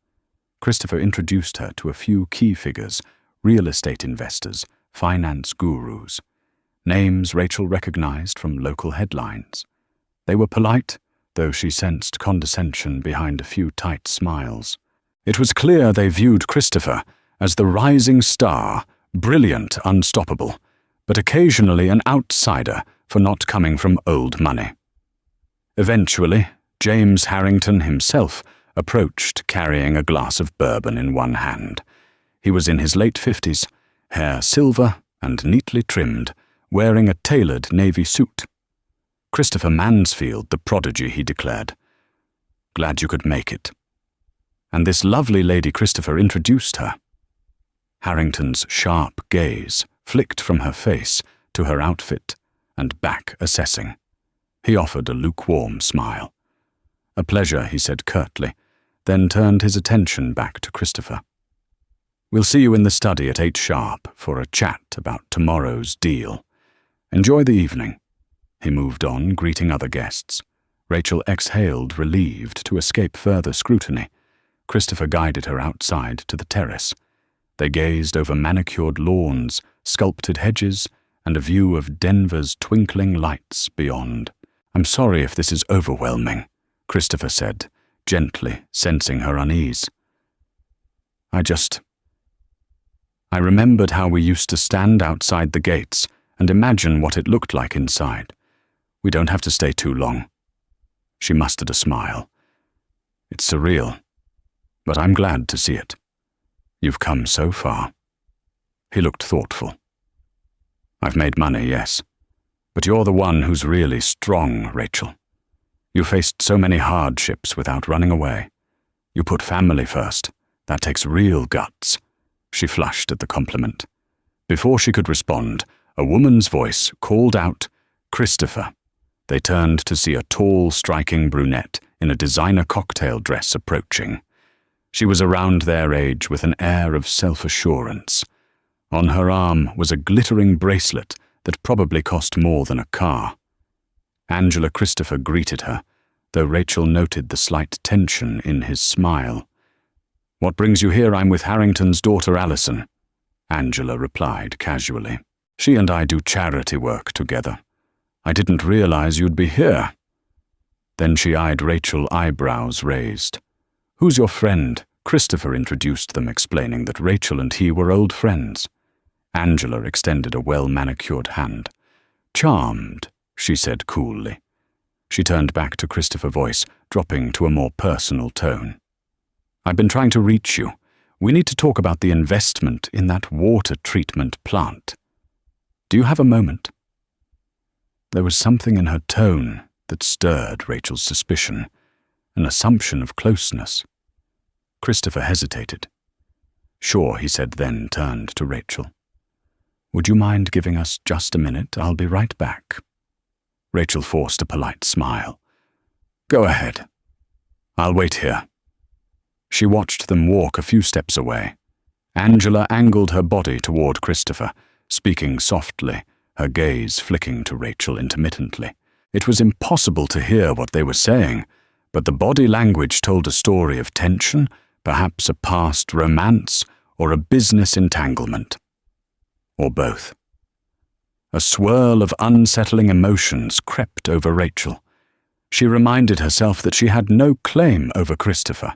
Christopher introduced her to a few key figures, real estate investors, finance gurus. Names Rachel recognized from local headlines. They were polite, though she sensed condescension behind a few tight smiles. It was clear they viewed Christopher as the rising star, brilliant, unstoppable, but occasionally an outsider for not coming from old money. Eventually, James Harrington himself approached carrying a glass of bourbon in one hand. He was in his late 50s, hair silver and neatly trimmed, wearing a tailored navy suit. "Christopher Mansfield, the prodigy," he declared. "Glad you could make it." And this lovely lady Christopher introduced her. Harrington's sharp gaze flicked from her face to her outfit and back assessing. He offered a lukewarm smile. "A pleasure," he said curtly, then turned his attention back to Christopher. "We'll see you in the study at 8 sharp for a chat about tomorrow's deal. Enjoy the evening." He moved on, greeting other guests. Rachel exhaled, relieved to escape further scrutiny. Christopher guided her outside to the terrace. They gazed over manicured lawns, sculpted hedges, and a view of Denver's twinkling lights beyond. "I'm sorry if this is overwhelming," Christopher said, gently, sensing her unease. I remembered how we used to stand outside the gates and imagine what it looked like inside. We don't have to stay too long." She mustered a smile. "It's surreal, but I'm glad to see it. You've come so far." He looked thoughtful. "I've made money, yes, but you're the one who's really strong, Rachel. You faced so many hardships without running away. You put family first. That takes real guts." She flushed at the compliment. Before she could respond, a woman's voice called out, "Christopher." They turned to see a tall, striking brunette in a designer cocktail dress approaching. She was around their age with an air of self-assurance. On her arm was a glittering bracelet that probably cost more than a car. Angela Christopher greeted her, though Rachel noted the slight tension in his smile. "What brings you here? I'm with Harrington's daughter Alison," Angela replied casually. "She and I do charity work together. I didn't realize you'd be here." Then she eyed Rachel, eyebrows raised. "Who's your friend?" Christopher introduced them, explaining that Rachel and he were old friends. Angela extended a well-manicured hand. "Charmed," she said coolly. She turned back to Christopher's voice, dropping to a more personal tone. "I've been trying to reach you. We need to talk about the investment in that water treatment plant. Do you have a moment?" There was something in her tone that stirred Rachel's suspicion, an assumption of closeness. Christopher hesitated. "Sure," he said, then turned to Rachel. "Would you mind giving us just a minute? I'll be right back." Rachel forced a polite smile. "Go ahead. I'll wait here." She watched them walk a few steps away. Angela angled her body toward Christopher, speaking softly, her gaze flicking to Rachel intermittently. It was impossible to hear what they were saying, but the body language told a story of tension, Perhaps a past romance or a business entanglement. Or both. A swirl of unsettling emotions crept over Rachel. She reminded herself that she had no claim over Christopher.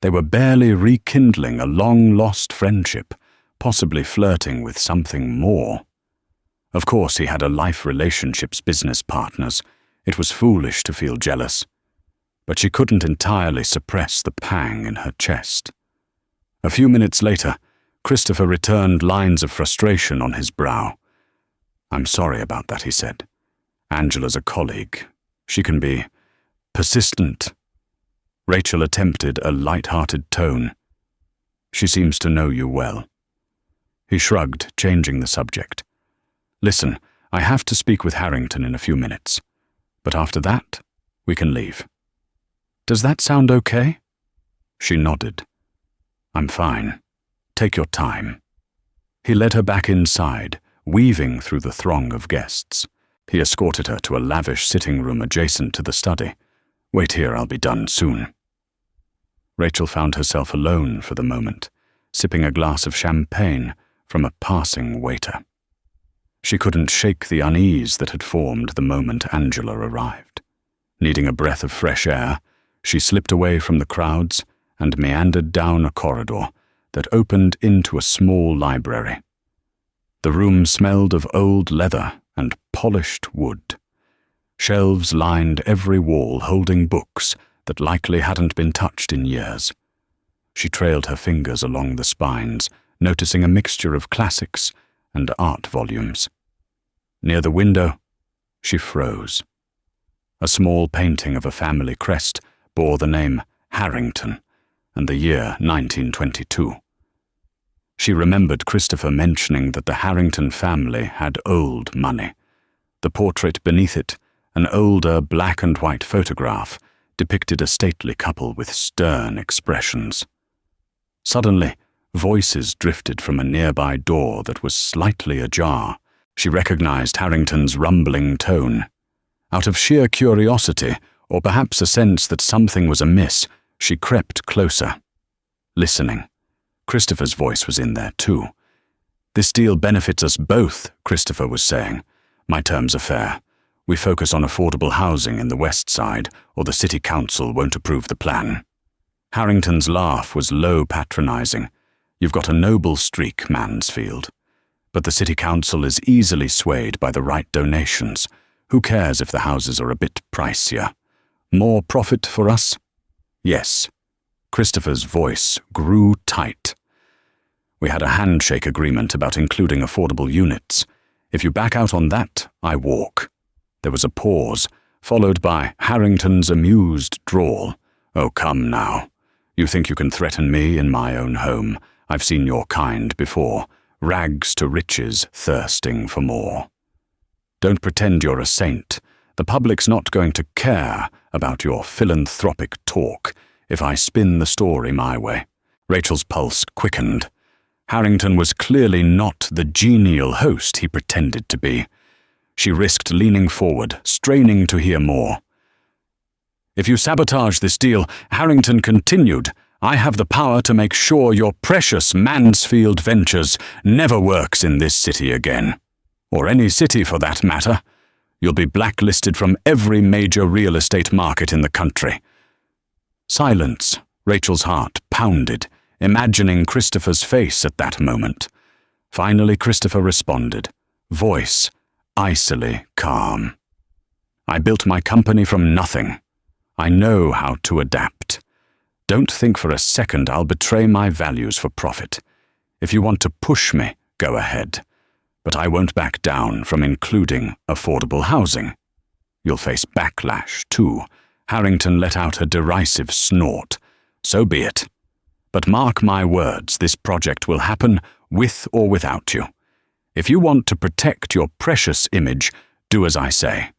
They were barely rekindling a long-lost friendship, possibly flirting with something more. Of course, he had a life relationship's business partners. It was foolish to feel jealous. But she couldn't entirely suppress the pang in her chest. A few minutes later, Christopher returned lines of frustration on his brow. "I'm sorry about that," he said. "Angela's a colleague. She can be persistent." Rachel attempted a light-hearted tone. "She seems to know you well." He shrugged, changing the subject. "Listen, I have to speak with Harrington in a few minutes. But after that, we can leave. Does that sound okay?" She nodded. "I'm fine. Take your time." He led her back inside, weaving through the throng of guests. He escorted her to a lavish sitting room adjacent to the study. "Wait here, I'll be done soon." Rachel found herself alone for the moment, sipping a glass of champagne from a passing waiter. She couldn't shake the unease that had formed the moment Angela arrived. Needing a breath of fresh air, she slipped away from the crowds and meandered down a corridor that opened into a small library. The room smelled of old leather and polished wood. Shelves lined every wall holding books that likely hadn't been touched in years. She trailed her fingers along the spines, noticing a mixture of classics and art volumes. Near the window, she froze. A small painting of a family crest bore the name Harrington and the year 1922. She remembered Christopher mentioning that the Harrington family had old money. The portrait beneath it, an older black and white photograph, depicted a stately couple with stern expressions. Suddenly, voices drifted from a nearby door that was slightly ajar. She recognized Harrington's rumbling tone. Out of sheer curiosity, or perhaps a sense that something was amiss, she crept closer. Listening. Christopher's voice was in there too. "This deal benefits us both," Christopher was saying. "My terms are fair. We focus on affordable housing in the West Side, or the City Council won't approve the plan." Harrington's laugh was low, patronizing. "You've got a noble streak, Mansfield. But the City Council is easily swayed by the right donations. Who cares if the houses are a bit pricier? More profit for us?" "Yes." Christopher's voice grew tight. "We had a handshake agreement about including affordable units. If you back out on that, I walk." There was a pause, followed by Harrington's amused drawl. "Oh, come now. You think you can threaten me in my own home? I've seen your kind before. Rags to riches, thirsting for more. Don't pretend you're a saint. The public's not going to care about your philanthropic talk if I spin the story my way." Rachel's pulse quickened. Harrington was clearly not the genial host he pretended to be. She risked leaning forward, straining to hear more. "If you sabotage this deal," Harrington continued, "I have the power to make sure your precious Mansfield Ventures never works in this city again. Or any city for that matter. You'll be blacklisted from every major real estate market in the country." Silence. Rachel's heart pounded, imagining Christopher's face at that moment. Finally, Christopher responded, voice icily calm. "I built my company from nothing. I know how to adapt. Don't think for a second I'll betray my values for profit. If you want to push me, go ahead. But I won't back down from including affordable housing. You'll face backlash, too." Harrington let out a derisive snort. "So be it. But mark my words, this project will happen with or without you. If you want to protect your precious image, do as I say.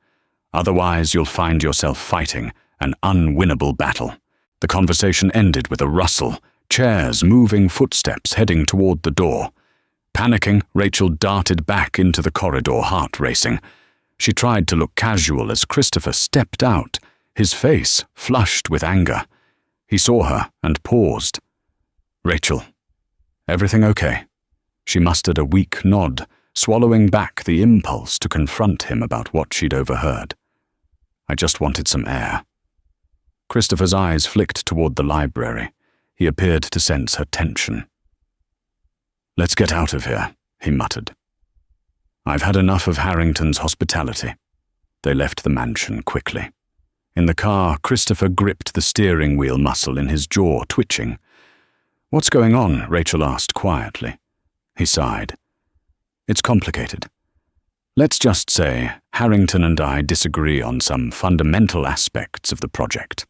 Otherwise, you'll find yourself fighting an unwinnable battle." The conversation ended with a rustle, chairs, moving footsteps heading toward the door. Panicking, Rachel darted back into the corridor, heart racing. She tried to look casual as Christopher stepped out, his face flushed with anger. He saw her and paused, Rachel, everything okay? She mustered a weak nod, swallowing back the impulse to confront him about what she'd overheard. I just wanted some air. Christopher's eyes flicked toward the library. He appeared to sense her tension. Let's get out of here, he muttered. I've had enough of Harrington's hospitality. They left the mansion quickly. In the car, Christopher gripped the steering wheel muscle in his jaw, twitching. What's going on? Rachel asked quietly. He sighed. It's complicated. Let's just say Harrington and I disagree on some fundamental aspects of the project.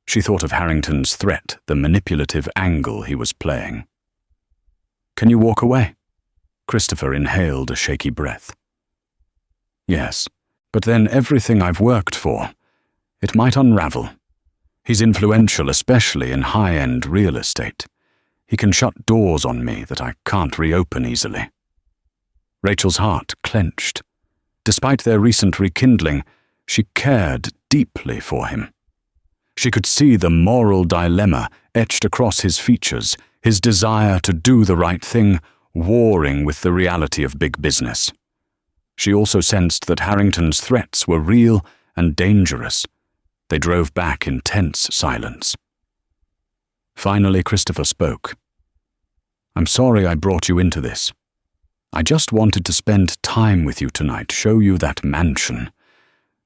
She thought of Harrington's threat, the manipulative angle he was playing. Can you walk away? Christopher inhaled a shaky breath. Yes, but then everything I've worked for, it might unravel. He's influential, especially in high-end real estate. He can shut doors on me that I can't reopen easily. Rachel's heart clenched. Despite their recent rekindling, she cared deeply for him. She could see the moral dilemma etched across his features, his desire to do the right thing, warring with the reality of big business. She also sensed that Harrington's threats were real and dangerous. They drove back in tense silence. Finally, Christopher spoke. I'm sorry I brought you into this. I just wanted to spend time with you tonight, show you that mansion.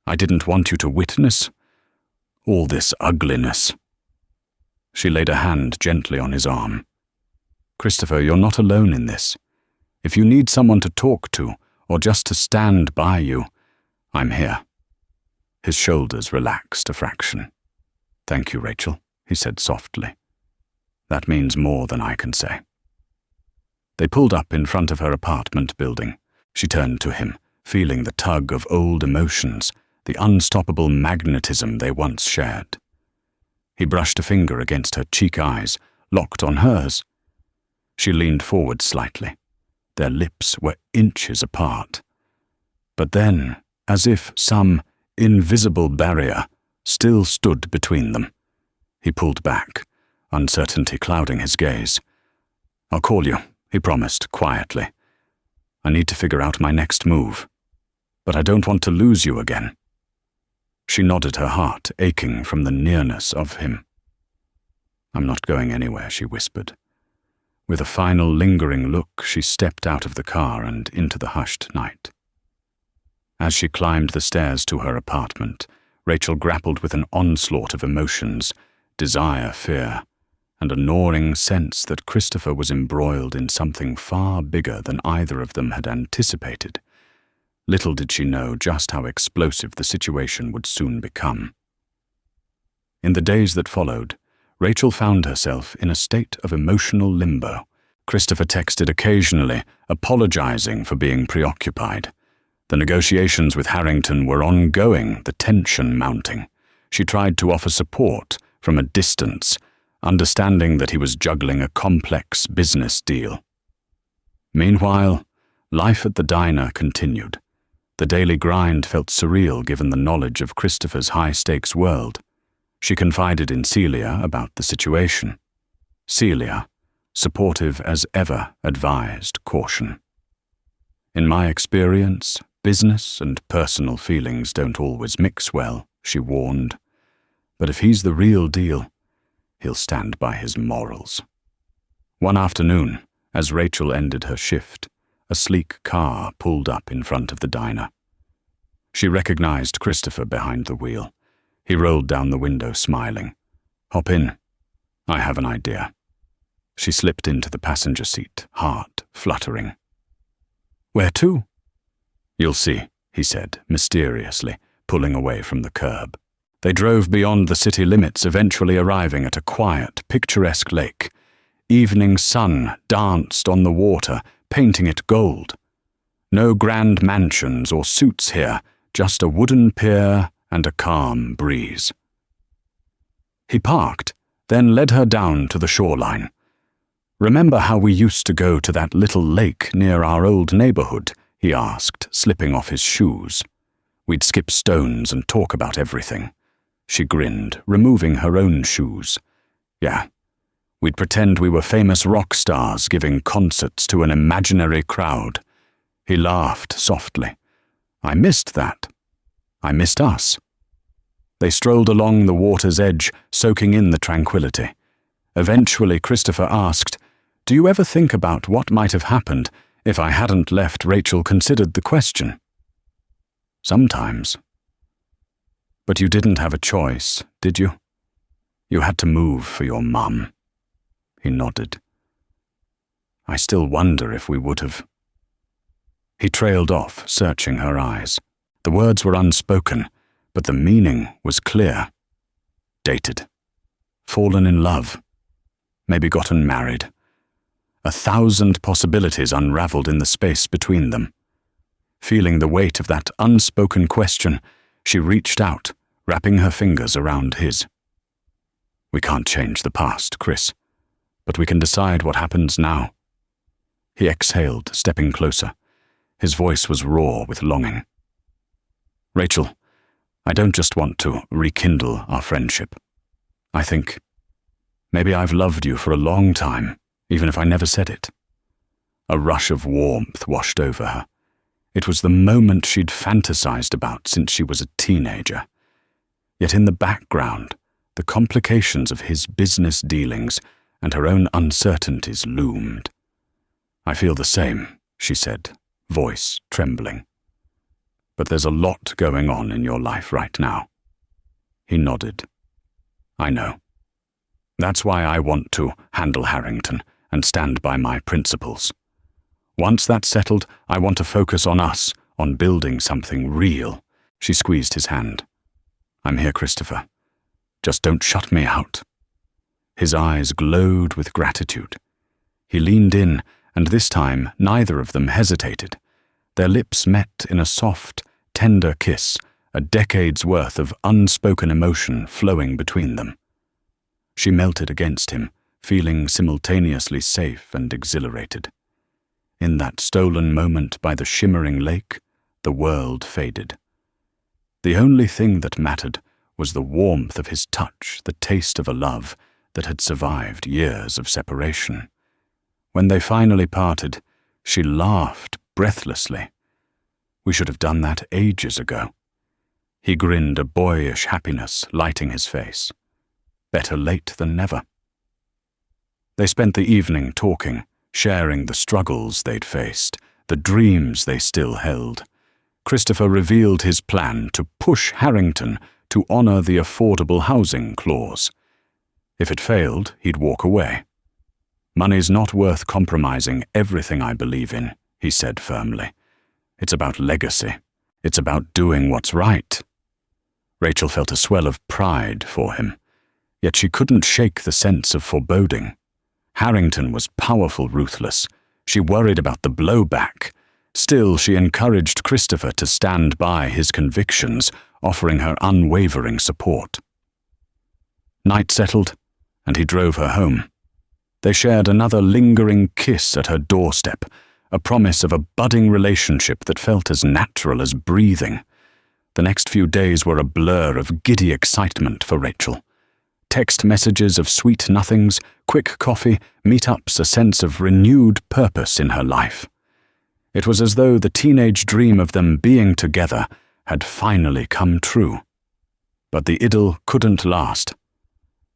I didn't want you to witness all this ugliness. She laid a hand gently on his arm. Christopher, you're not alone in this. If you need someone to talk to, or just to stand by you, I'm here. His shoulders relaxed a fraction. Thank you, Rachel, he said softly. That means more than I can say. They pulled up in front of her apartment building. She turned to him, feeling the tug of old emotions, the unstoppable magnetism they once shared. He brushed a finger against her cheek eyes, locked on hers. She leaned forward slightly. Their lips were inches apart. But then, as if some invisible barrier still stood between them, he pulled back, uncertainty clouding his gaze. I'll call you, he promised quietly. I need to figure out my next move, but I don't want to lose you again. She nodded, her heart aching from the nearness of him. I'm not going anywhere, she whispered. With a final lingering look, she stepped out of the car and into the hushed night. As she climbed the stairs to her apartment, Rachel grappled with an onslaught of emotions, desire, fear, and a gnawing sense that Christopher was embroiled in something far bigger than either of them had anticipated. Little did she know just how explosive the situation would soon become. In the days that followed, Rachel found herself in a state of emotional limbo. Christopher texted occasionally, apologizing for being preoccupied. The negotiations with Harrington were ongoing, the tension mounting. She tried to offer support from a distance, understanding that he was juggling a complex business deal. Meanwhile, life at the diner continued. The daily grind felt surreal given the knowledge of Christopher's high-stakes world. She confided in Celia about the situation. Celia, supportive as ever, advised caution. In my experience, business and personal feelings don't always mix well, she warned. But if he's the real deal, he'll stand by his morals. One afternoon, as Rachel ended her shift, a sleek car pulled up in front of the diner. She recognized Christopher behind the wheel. He rolled down the window, smiling. Hop in. I have an idea. She slipped into the passenger seat, heart fluttering. Where to? You'll see, he said, mysteriously, pulling away from the curb. They drove beyond the city limits, eventually arriving at a quiet, picturesque lake. Evening sun danced on the water, painting it gold. No grand mansions or suites here, just a wooden pier and a calm breeze. He parked, then led her down to the shoreline. Remember how we used to go to that little lake near our old neighborhood? He asked, slipping off his shoes. We'd skip stones and talk about everything. She grinned, removing her own shoes. Yeah, We'd pretend we were famous rock stars giving concerts to an imaginary crowd. He laughed softly. I missed that. I missed us. They strolled along the water's edge, soaking in the tranquility. Eventually, Christopher asked, "Do you ever think about what might have happened if I hadn't left?" Rachel considered the question. "Sometimes." "But you didn't have a choice, did you? You had to move for your mum." He nodded. "I still wonder if we would have." He trailed off, searching her eyes. The words were unspoken, but the meaning was clear. Dated. Fallen in love. Maybe gotten married. 1,000 possibilities unraveled in the space between them. Feeling the weight of that unspoken question, she reached out, wrapping her fingers around his. "We can't change the past, Chris, but we can decide what happens now." He exhaled, stepping closer. His voice was raw with longing. "Rachel, I don't just want to rekindle our friendship. I think maybe I've loved you for a long time, even if I never said it." A rush of warmth washed over her. It was the moment she'd fantasized about since she was a teenager. Yet in the background, the complications of his business dealings and her own uncertainties loomed. "I feel the same," she said, voice trembling. "But there's a lot going on in your life right now." He nodded. "I know. That's why I want to handle Harrington and stand by my principles. Once that's settled, I want to focus on us, on building something real." She squeezed his hand. "I'm here, Christopher. Just don't shut me out." His eyes glowed with gratitude. He leaned in, and this time neither of them hesitated. Their lips met in a soft, tender kiss, a decade's worth of unspoken emotion flowing between them. She melted against him, feeling simultaneously safe and exhilarated. In that stolen moment by the shimmering lake, the world faded. The only thing that mattered was the warmth of his touch, the taste of a love that had survived years of separation. When they finally parted, she laughed breathlessly. "We should have done that ages ago." He grinned, a boyish happiness lighting his face. Better late than never. They spent the evening talking, sharing the struggles they'd faced, the dreams they still held. Christopher revealed his plan to push Harrington to honor the affordable housing clause. If it failed, he'd walk away. "Money's not worth compromising everything I believe in," he said firmly. "It's about legacy. It's about doing what's right." Rachel felt a swell of pride for him, yet she couldn't shake the sense of foreboding. Harrington was powerful, ruthless. She worried about the blowback. Still, she encouraged Christopher to stand by his convictions, offering her unwavering support. Night settled, and he drove her home. They shared another lingering kiss at her doorstep, a promise of a budding relationship that felt as natural as breathing. The next few days were a blur of giddy excitement for Rachel. Text messages of sweet nothings, quick coffee, meetups, a sense of renewed purpose in her life. It was as though the teenage dream of them being together had finally come true. But the idyll couldn't last.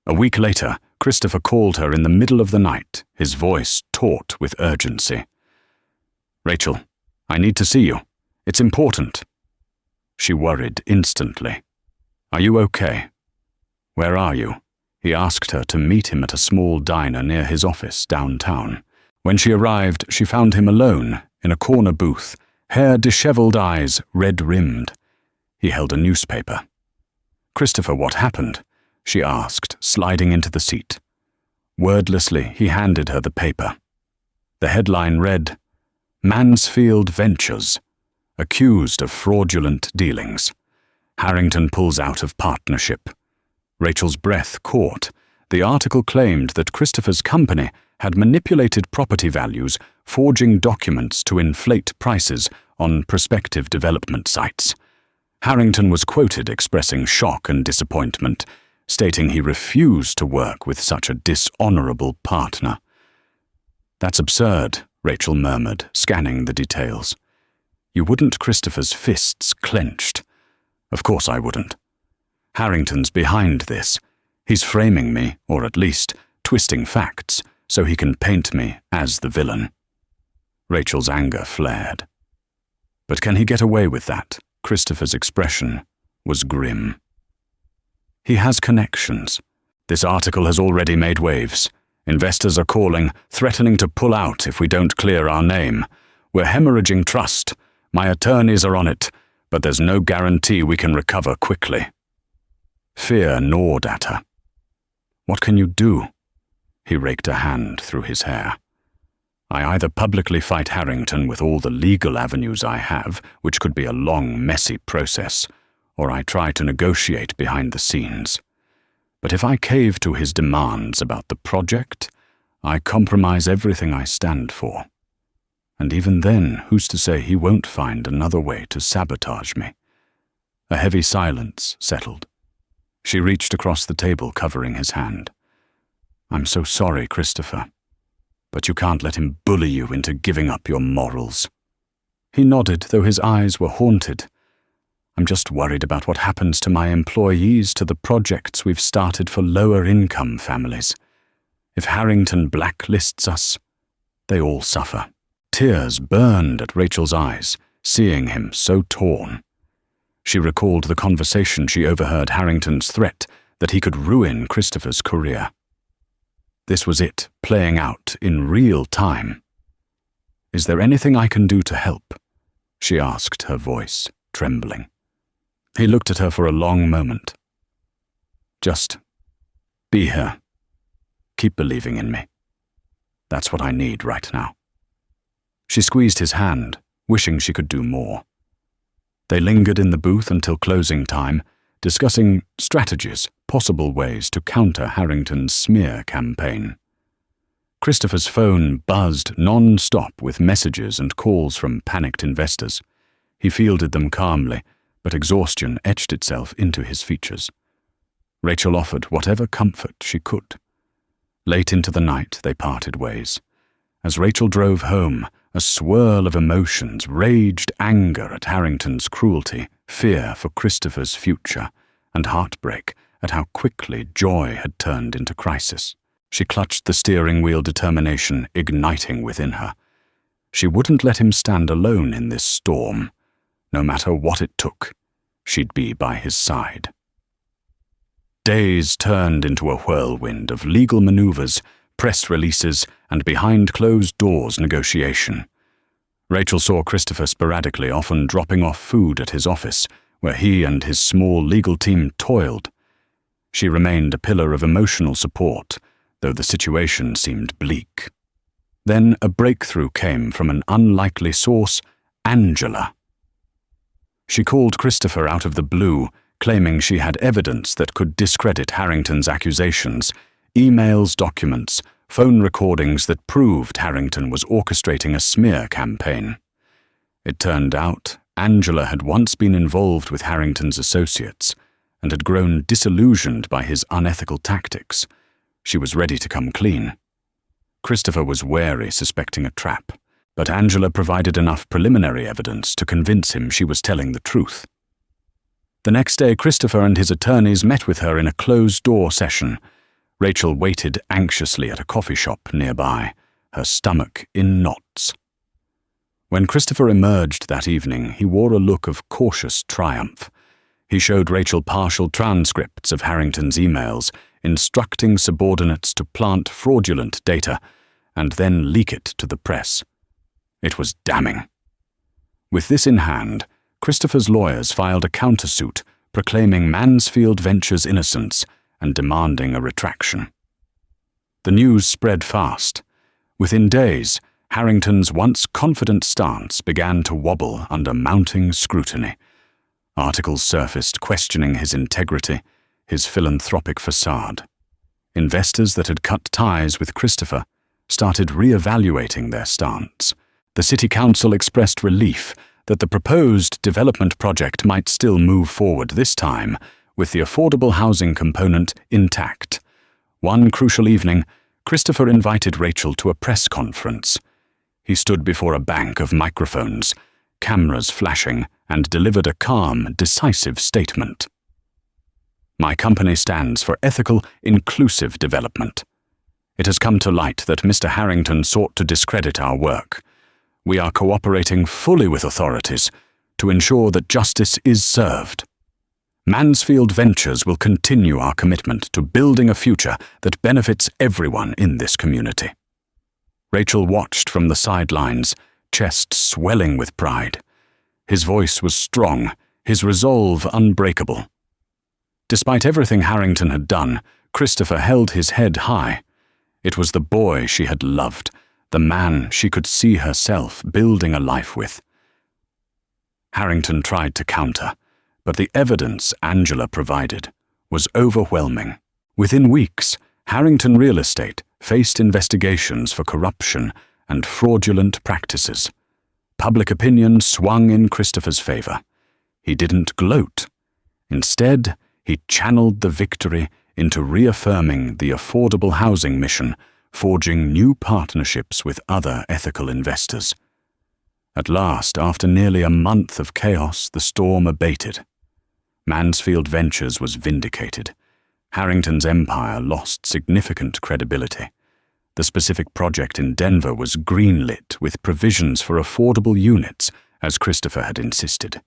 A week later, Christopher called her in the middle of the night, his voice taut with urgency. "Rachel, I need to see you. It's important." She worried instantly. "Are you okay?" "Where are you?" He asked her to meet him at a small diner near his office downtown. When she arrived, she found him alone, in a corner booth, hair disheveled, eyes red-rimmed. He held a newspaper. "Christopher, what happened?" she asked, sliding into the seat. Wordlessly, he handed her the paper. The headline read, "Mansfield Ventures, accused of fraudulent dealings. Harrington pulls out of partnership." Rachel's breath caught. The article claimed that Christopher's company had manipulated property values, forging documents to inflate prices on prospective development sites. Harrington was quoted expressing shock and disappointment, stating he refused to work with such a dishonorable partner. "That's absurd," Rachel murmured, scanning the details. "You wouldn't." Christopher's fists clenched. "Of course I wouldn't. Harrington's behind this. He's framing me, or at least twisting facts, so he can paint me as the villain." Rachel's anger flared. "But can he get away with that?" Christopher's expression was grim. "He has connections. This article has already made waves. Investors are calling, threatening to pull out if we don't clear our name. We're hemorrhaging trust. My attorneys are on it, but there's no guarantee we can recover quickly." Fear gnawed at her. "What can you do?" He raked a hand through his hair. "I either publicly fight Harrington with all the legal avenues I have, which could be a long, messy process, or I try to negotiate behind the scenes. But if I cave to his demands about the project, I compromise everything I stand for. And even then, who's to say he won't find another way to sabotage me?" A heavy silence settled. She reached across the table, covering his hand. "I'm so sorry, Christopher. But you can't let him bully you into giving up your morals." He nodded, though his eyes were haunted. "I'm just worried about what happens to my employees, to the projects we've started for lower-income families. If Harrington blacklists us, they all suffer." Tears burned at Rachel's eyes, seeing him so torn. She recalled the conversation she overheard, Harrington's threat that he could ruin Christopher's career. This was it, playing out in real time. "Is there anything I can do to help?" she asked, her voice trembling. He looked at her for a long moment. "Just be here. Keep believing in me. That's what I need right now." She squeezed his hand, wishing she could do more. They lingered in the booth until closing time, discussing strategies, possible ways to counter Harrington's smear campaign. Christopher's phone buzzed non-stop with messages and calls from panicked investors. He fielded them calmly, but exhaustion etched itself into his features. Rachel offered whatever comfort she could. Late into the night, they parted ways. As Rachel drove home, a swirl of emotions raged: anger at Harrington's cruelty, fear for Christopher's future, and heartbreak at how quickly joy had turned into crisis. She clutched the steering wheel, determination igniting within her. She wouldn't let him stand alone in this storm. No matter what it took, she'd be by his side. Days turned into a whirlwind of legal maneuvers, press releases, and behind-closed-doors negotiation. Rachel saw Christopher sporadically, often dropping off food at his office, where he and his small legal team toiled. She remained a pillar of emotional support, though the situation seemed bleak. Then a breakthrough came from an unlikely source: Angela. She called Christopher out of the blue, claiming she had evidence that could discredit Harrington's accusations: emails, documents, phone recordings that proved Harrington was orchestrating a smear campaign. It turned out Angela had once been involved with Harrington's associates and had grown disillusioned by his unethical tactics. She was ready to come clean. Christopher was wary, suspecting a trap, but Angela provided enough preliminary evidence to convince him she was telling the truth. The next day, Christopher and his attorneys met with her in a closed-door session. Rachel waited anxiously at a coffee shop nearby, her stomach in knots. When Christopher emerged that evening, he wore a look of cautious triumph. He showed Rachel partial transcripts of Harrington's emails, instructing subordinates to plant fraudulent data and then leak it to the press. It was damning. With this in hand, Christopher's lawyers filed a countersuit proclaiming Mansfield Ventures' innocence and demanding a retraction. The news spread fast. Within days, Harrington's once confident stance began to wobble under mounting scrutiny. Articles surfaced questioning his integrity, his philanthropic facade. Investors that had cut ties with Christopher started re-evaluating their stance. The city council expressed relief that the proposed development project might still move forward, this time with the affordable housing component intact. One crucial evening, Christopher invited Rachel to a press conference. He stood before a bank of microphones, cameras flashing, and delivered a calm, decisive statement. My company stands for ethical, inclusive development. It has come to light that Mr. Harrington sought to discredit our work. We are cooperating fully with authorities to ensure that justice is served. Mansfield Ventures will continue our commitment to building a future that benefits everyone in this community. Rachel watched from the sidelines, chest swelling with pride. His voice was strong, his resolve unbreakable. Despite everything Harrington had done, Christopher held his head high. It was the boy she had loved, the man she could see herself building a life with. Harrington tried to counter, but the evidence Angela provided was overwhelming. Within weeks, Harrington Real Estate faced investigations for corruption and fraudulent practices. Public opinion swung in Christopher's favor. He didn't gloat. Instead, he channeled the victory into reaffirming the affordable housing mission, forging new partnerships with other ethical investors. At last, after nearly a month of chaos, the storm abated. Mansfield Ventures was vindicated. Harrington's empire lost significant credibility. The specific project in Denver was greenlit with provisions for affordable units, as Christopher had insisted.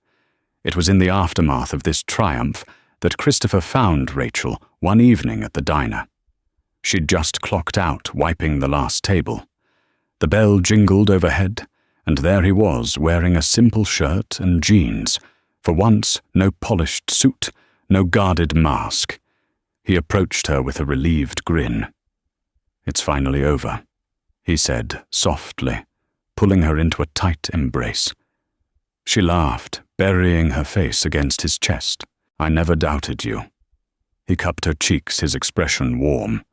It was in the aftermath of this triumph that Christopher found Rachel one evening at the diner. She'd just clocked out, wiping the last table. The bell jingled overhead, and there he was, wearing a simple shirt and jeans. For once, no polished suit, no guarded mask. He approached her with a relieved grin. "It's finally over," he said softly, pulling her into a tight embrace. She laughed, burying her face against his chest. "I never doubted you." He cupped her cheeks, his expression warm.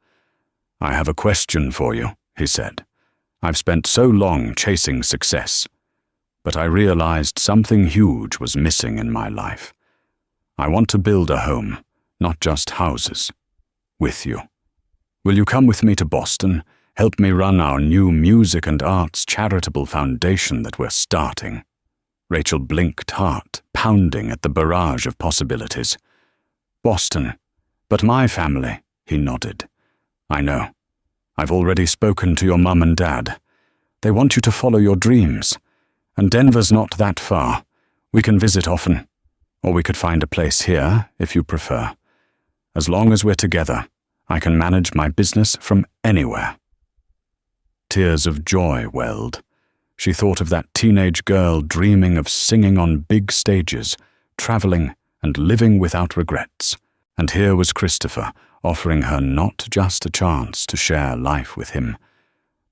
"I have a question for you," he said. "I've spent so long chasing success, but I realized something huge was missing in my life. I want to build a home, not just houses, with you. Will you come with me to Boston, help me run our new music and arts charitable foundation that we're starting?" Rachel blinked, heart pounding at the barrage of possibilities. "Boston, but my family," he nodded. "I know. I've already spoken to your mum and dad. They want you to follow your dreams. And Denver's not that far. We can visit often. Or we could find a place here, if you prefer. As long as we're together, I can manage my business from anywhere." Tears of joy welled. She thought of that teenage girl dreaming of singing on big stages, traveling and living without regrets. And here was Christopher, offering her not just a chance to share life with him,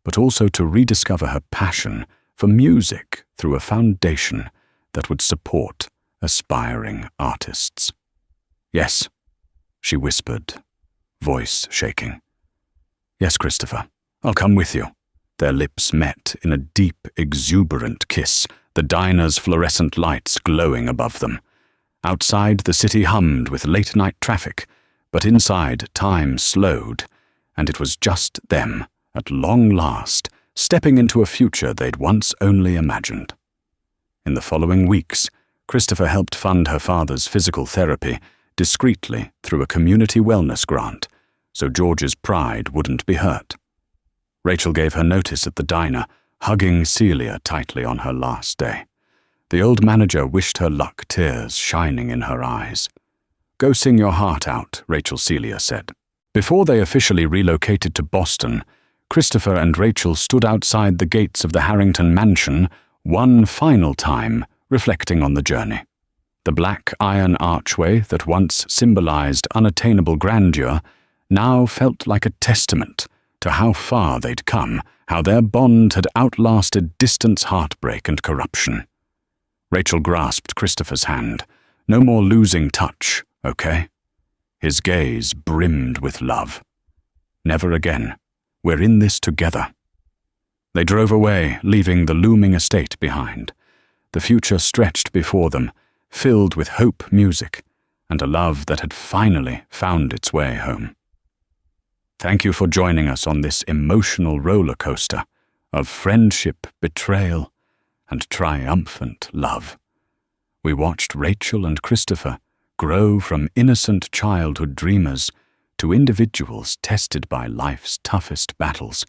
but also to rediscover her passion for music through a foundation that would support aspiring artists. "Yes," she whispered, voice shaking. "Yes, Christopher, I'll come with you." Their lips met in a deep, exuberant kiss, the diner's fluorescent lights glowing above them. Outside, the city hummed with late-night traffic, but inside, time slowed, and it was just them, at long last, stepping into a future they'd once only imagined. In the following weeks, Christopher helped fund her father's physical therapy discreetly through a community wellness grant, so George's pride wouldn't be hurt. Rachel gave her notice at the diner, hugging Celia tightly on her last day. The old manager wished her luck, tears shining in her eyes. "Go sing your heart out," Rachel Celia said. Before they officially relocated to Boston, Christopher and Rachel stood outside the gates of the Harrington mansion one final time, reflecting on the journey. The black iron archway that once symbolized unattainable grandeur now felt like a testament to how far they'd come, how their bond had outlasted distance, heartbreak, and corruption. Rachel grasped Christopher's hand. "No more losing touch, okay?" His gaze brimmed with love. "Never again. We're in this together." They drove away, leaving the looming estate behind. The future stretched before them, filled with hope music, and a love that had finally found its way home. Thank you for joining us on this emotional roller coaster of friendship, betrayal, and triumphant love. We watched Rachel and Christopher grow from innocent childhood dreamers to individuals tested by life's toughest battles,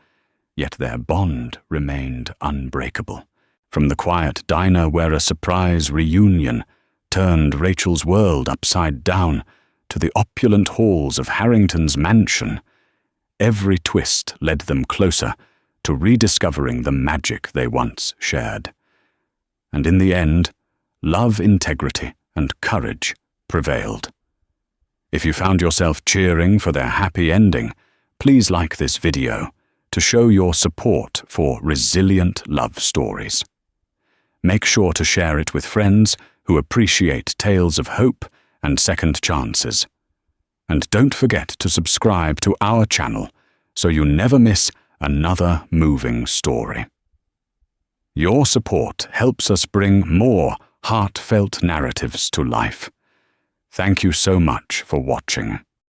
yet their bond remained unbreakable. From the quiet diner where a surprise reunion turned Rachel's world upside down to the opulent halls of Harrington's mansion, every twist led them closer to rediscovering the magic they once shared. And in the end, love, integrity, and courage prevailed. If you found yourself cheering for their happy ending, please like this video to show your support for resilient love stories. Make sure to share it with friends who appreciate tales of hope and second chances. And don't forget to subscribe to our channel so you never miss another moving story. Your support helps us bring more heartfelt narratives to life. Thank you so much for watching.